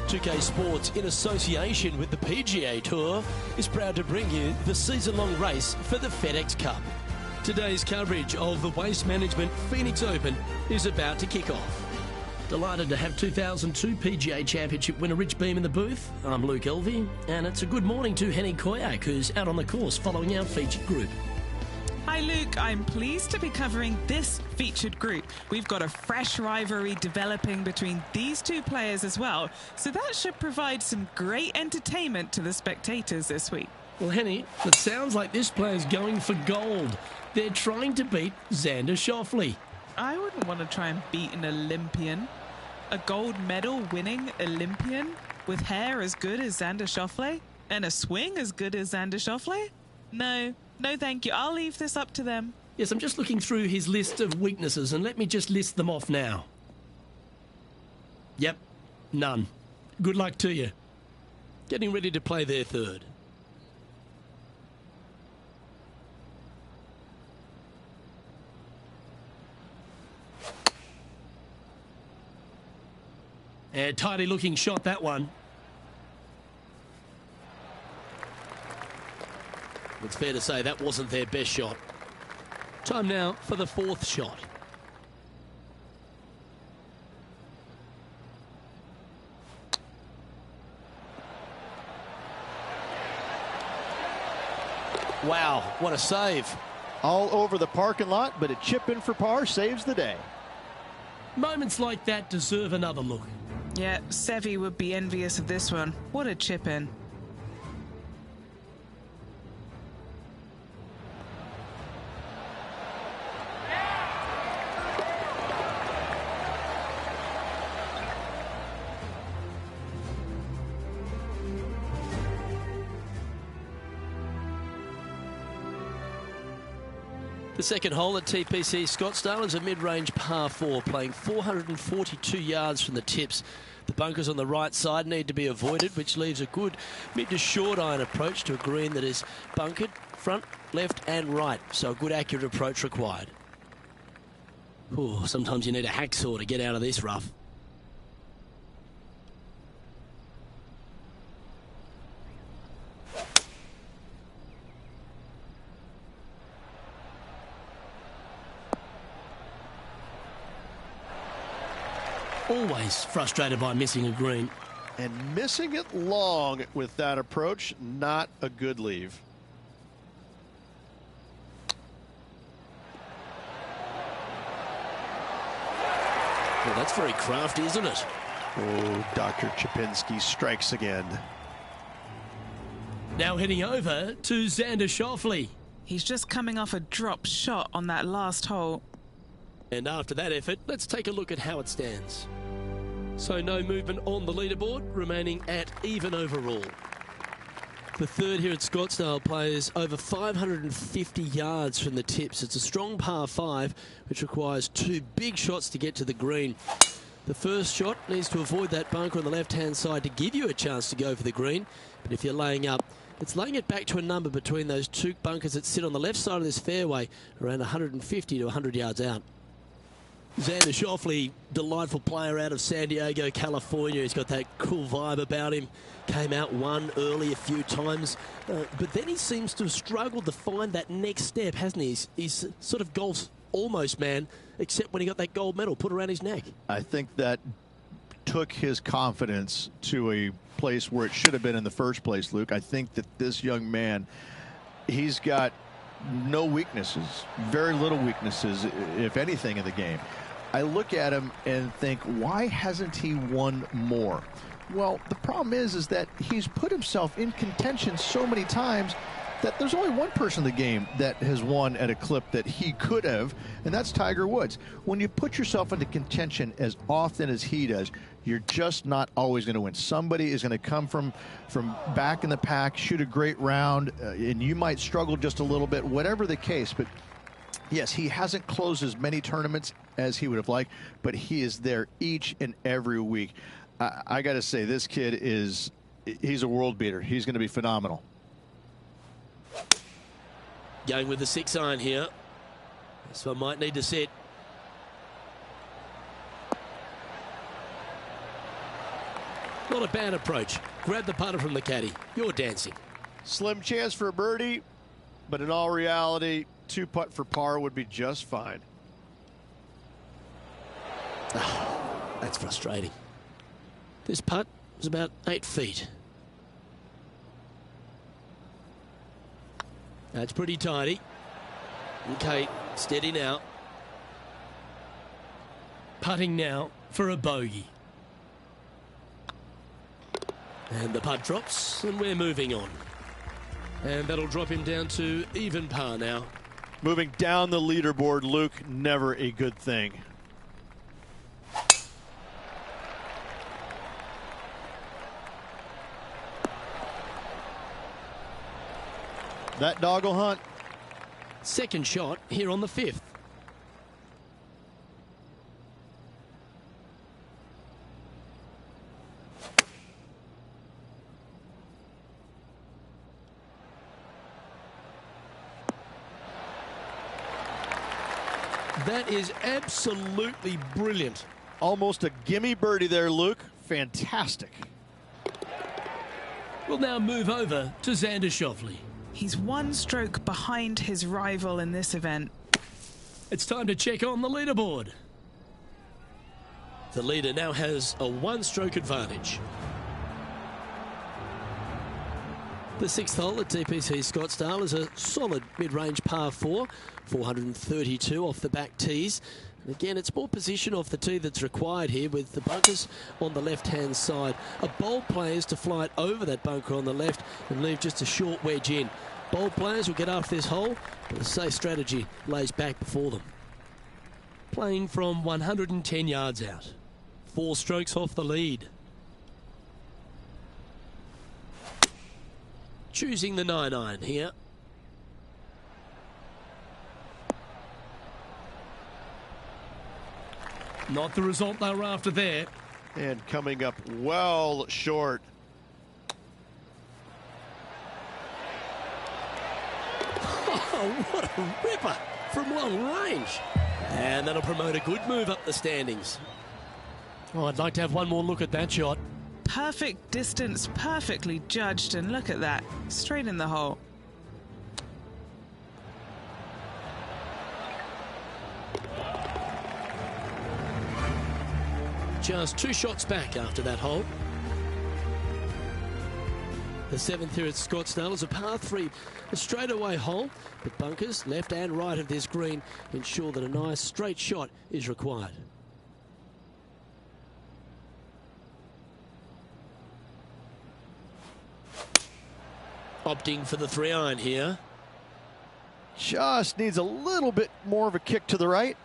2K Sports, in association with the PGA Tour, is proud to bring you the season-long race for the FedEx Cup. Today's coverage of the Waste Management Phoenix Open is about to kick off. Delighted to have 2002 PGA Championship winner Rich Beem in the booth. I'm Luke Elvey, and it's a good morning to Henny Koyak, who's out on the course following our featured group. Hi Luke, I'm pleased to be covering this featured group. We've got a fresh rivalry developing between these two players as well, so that should provide some great entertainment to the spectators this week. Well, Henny, it sounds like this player's going for gold. They're trying to beat Xander Schauffele. I wouldn't want to try and beat an Olympian. A gold medal winning Olympian with hair as good as Xander Schauffele and a swing as good as Xander Schauffele? No thank you. I'll leave this up to them. Yes, I'm just looking through his list of weaknesses, and let me just list them off now. Yep, none. Good luck to you. Getting ready to play their third. And tidy looking shot, that one. It's fair to say that wasn't their best shot. Time now for the fourth shot. Wow, what a save. All over the parking lot, but a chip in for par saves the day. Moments like that deserve another look. Yeah, Seve would be envious of this one. What a chip in. The second hole at TPC Scottsdale is a mid-range par 4, playing 442 yards from the tips. The bunkers on the right side need to be avoided, which leaves a good mid to short iron approach to a green that is bunkered front, left and right. So a good accurate approach required. Ooh, sometimes you need a hacksaw to get out of this rough. Always frustrated by missing a green. And missing it long with that approach, not a good leave. Well, that's very crafty, isn't it? Oh, Dr. Chapinski strikes again. Now heading over to Xander Schauffele. He's just coming off a drop shot on that last hole. And after that effort, let's take a look at how it stands. So no movement on the leaderboard, remaining at even overall. The third here at Scottsdale plays over 550 yards from the tips. It's a strong par 5, which requires 2 big shots to get to the green. The first shot needs to avoid that bunker on the left-hand side to give you a chance to go for the green. But if you're laying up, it's laying it back to a number between those 2 bunkers that sit on the left side of this fairway, around 150 to 100 yards out. Xander Schauffele, delightful player out of San Diego, California. He's got that cool vibe about him. Came out, won early a few times. But then he seems to have struggled to find that next step, hasn't he? He's sort of golf's almost man, except when he got that gold medal put around his neck. I think that took his confidence to a place where it should have been in the first place, Luke. I think that this young man, he's got no weaknesses, very little weaknesses, if anything, in the game. I look at him and think, why hasn't he won more? Well, the problem is that he's put himself in contention so many times that there's only one person in the game that has won at a clip that he could have, and that's Tiger Woods. When you put yourself into contention as often as he does, you're just not always going to win. Somebody is going to come from back in the pack, shoot a great round, and you might struggle just a little bit, whatever the case. But yes, he hasn't closed as many tournaments as he would have liked, but he is there each and every week. I got to say, this kid he's a world beater. He's going to be phenomenal. Going with the 6 iron here. This one might need to sit. Not a bad approach. Grab the putter from the caddy. You're dancing. Slim chance for a birdie, but in all reality, 2-putt for par would be just fine. Oh, that's frustrating. This putt was about 8 feet. That's pretty tidy. Okay, steady now. Putting now for a bogey. And the putt drops, and we're moving on. And that'll drop him down to even par now. Moving down the leaderboard, Luke, never a good thing. That dog will hunt. Second shot here on the 5th. That is absolutely brilliant. Almost a gimme birdie there, Luke. Fantastic. We'll now move over to Xander Schauffele. He's 1 stroke behind his rival in this event. It's time to check on the leaderboard. The leader now has a 1-stroke advantage. The 6th hole at TPC Scottsdale is a solid mid-range par 4, 432 off the back tees. And again, it's more position off the tee that's required here with the bunkers on the left-hand side. A bold player is to fly it over that bunker on the left and leave just a short wedge in. Bold players will get after this hole, but a safe strategy lays back before them. Playing from 110 yards out. 4 strokes off the lead. Choosing the 9-iron here. Not the result they were after there. And coming up well short. Oh, what a ripper from long range. And that'll promote a good move up the standings. Oh, I'd like to have one more look at that shot. Perfect distance, perfectly judged, and look at that. Straight in the hole. Just 2 shots back after that hole. The 7th here at Scottsdale is a par 3, a straightaway hole, but bunkers left and right of this green ensure that a nice straight shot is required. Opting for the 3-iron here. Just needs a little bit more of a kick to the right.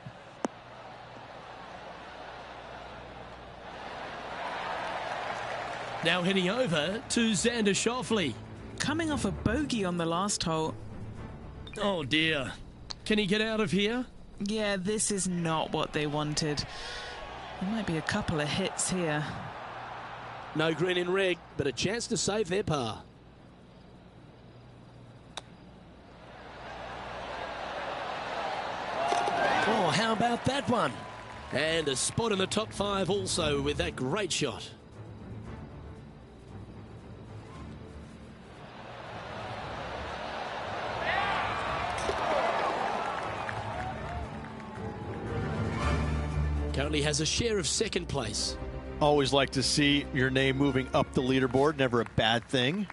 Now heading over to Xander Schauffele. Coming off a bogey on the last hole. Oh dear. Can he get out of here? Yeah, this is not what they wanted. There might be a couple of hits here. No green in red, but a chance to save their par. Oh, how about that one? And a spot in the top 5 also with that great shot. Currently has a share of 2nd place. Always like to see your name moving up the leaderboard. Never a bad thing.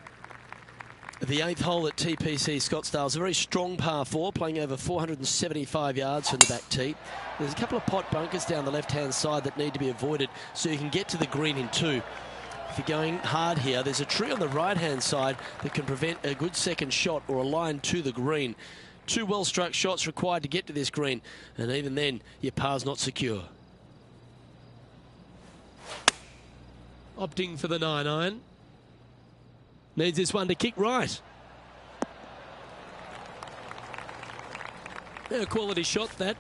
The 8th hole at TPC Scottsdale is a very strong par 4, playing over 475 yards from the back tee. There's a couple of pot bunkers down the left-hand side that need to be avoided so you can get to the green in 2. If you're going hard here, there's a tree on the right-hand side that can prevent a good 2nd shot or a line to the green. 2 well-struck shots required to get to this green, and even then, your par's not secure. Opting for the 9-iron. Needs this one to kick right. A quality shot, that.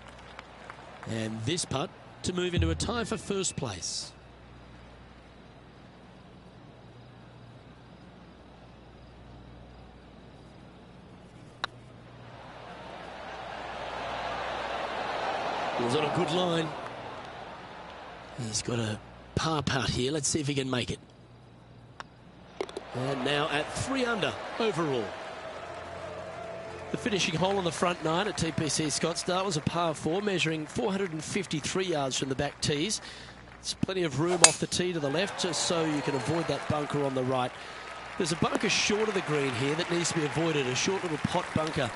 And this putt to move into a tie for 1st place. He was on a good line. He's got a par putt here. Let's see if he can make it. And now at 3 under overall. The finishing hole on the front 9 at TPC Scottsdale was a par 4, measuring 453 yards from the back tees. There's plenty of room off the tee to the left, just so you can avoid that bunker on the right. There's a bunker short of the green here that needs to be avoided, a short little pot bunker.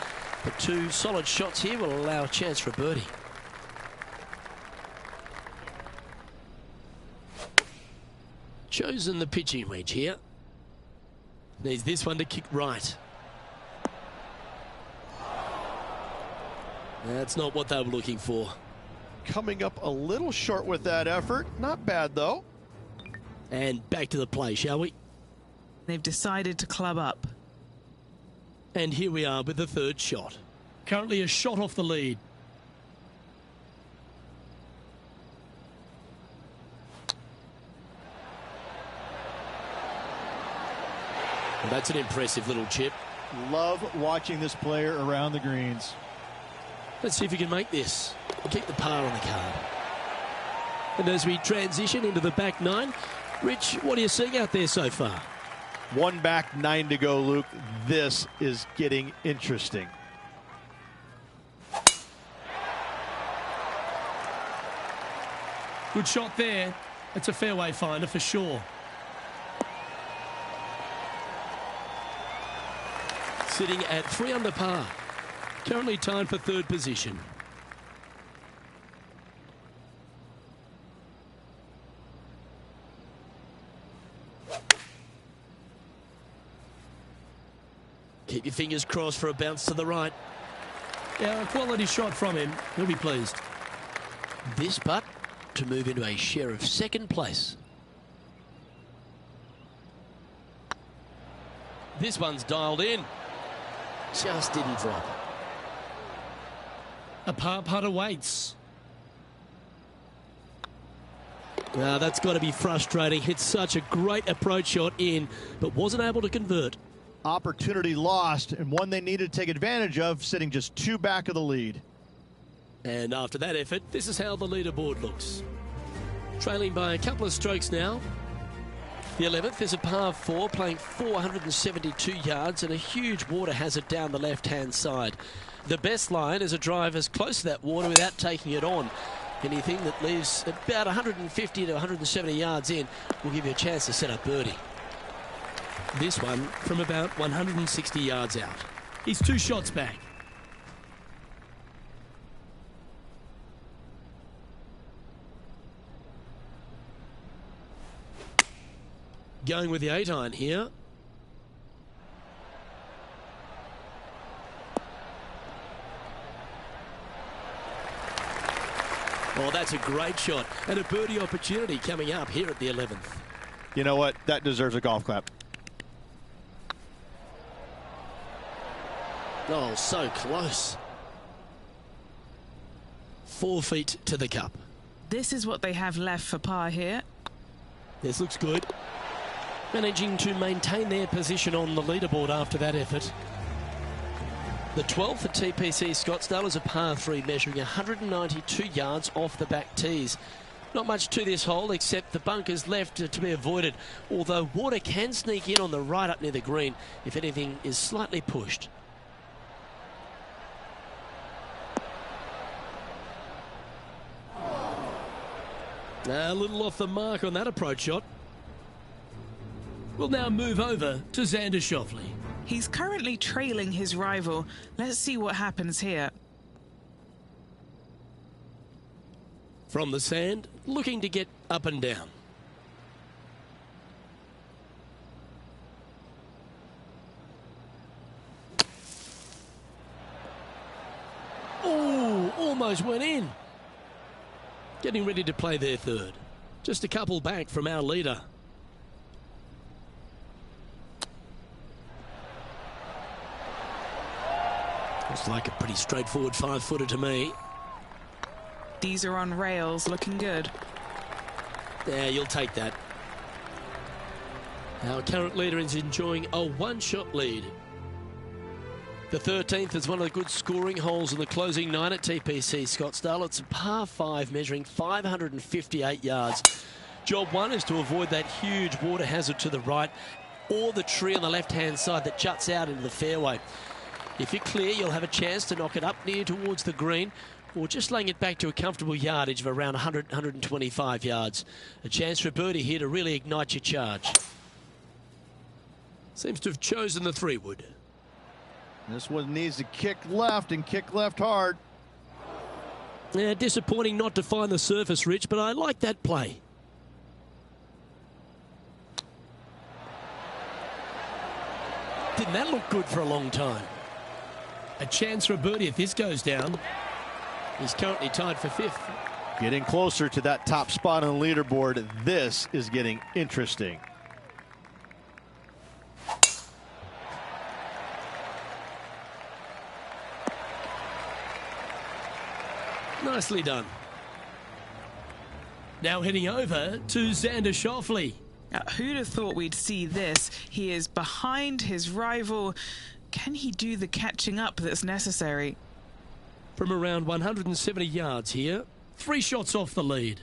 But 2 solid shots here will allow a chance for a birdie. Chosen the pitching wedge here. Needs this one to kick right. That's not what they were looking for. Coming up a little short with that effort. Not bad, though. And back to the play, shall we? They've decided to club up. And here we are with the 3rd shot. Currently a shot off the lead. Well, that's an impressive little chip. Love watching this player around the greens. Let's see if he can make this. Keep the par on the card. And as we transition into the back 9, Rich, what are you seeing out there so far? 1 back, 9 to go, Luke. This is getting interesting. Good shot there. It's a fairway finder for sure. Sitting at 3 under par. Currently tied for 3rd position. Keep your fingers crossed for a bounce to the right. Yeah, a quality shot from him. He'll be pleased. This putt to move into a share of 2nd place. This one's dialed in. Just didn't drop. A par putt awaits. Now that's got to be frustrating. Hit such a great approach shot in, but wasn't able to convert. Opportunity lost, and one they needed to take advantage of, sitting just 2 back of the lead. And after that effort, this is how the leaderboard looks. Trailing by a couple of strokes now. The 11th is a par 4, playing 472 yards and a huge water hazard down the left-hand side. The best line is a drive as close to that water without taking it on. Anything that leaves about 150 to 170 yards in will give you a chance to set up birdie. This one from about 160 yards out. He's 2 shots back. Going with the 8-iron here. Oh, that's a great shot. And a birdie opportunity coming up here at the 11th. You know what? That deserves a golf clap. Oh, so close. 4 feet to the cup. This is what they have left for par here. This looks good. Managing to maintain their position on the leaderboard after that effort. The 12th at TPC Scottsdale is a par 3, measuring 192 yards off the back tees. Not much to this hole except the bunkers left to be avoided, although water can sneak in on the right up near the green if anything is slightly pushed. A little off the mark on that approach shot. We'll now move over to Xander Schauffele. He's currently trailing his rival. Let's see what happens here. From the sand, looking to get up and down. Oh, almost went in. Getting ready to play their 3rd. Just a couple back from our leader. Looks like a pretty straightforward 5-footer to me. These are on rails, looking good. Yeah, you'll take that. Our current leader is enjoying a 1-shot lead. The 13th is one of the good scoring holes in the closing 9 at TPC Scottsdale. It's a par 5, measuring 558 yards. Job 1 is to avoid that huge water hazard to the right or the tree on the left-hand side that juts out into the fairway. If you're clear, you'll have a chance to knock it up near towards the green, or just laying it back to a comfortable yardage of around 100, 125 yards. A chance for a birdie here to really ignite your charge. Seems to have chosen the 3-wood. This one needs to kick left and kick left hard. Yeah, disappointing not to find the surface, Rich, but I like that play. Didn't that look good for a long time? A chance for a birdie if this goes down. He's currently tied for 5th. Getting closer to that top spot on the leaderboard. This is getting interesting. Nicely done. Now heading over to Xander Schauffele. Who'd have thought we'd see this? He is behind his rival. Can he do the catching up that's necessary? From around 170 yards here, 3 shots off the lead.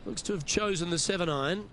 Looks to have chosen the 7-iron.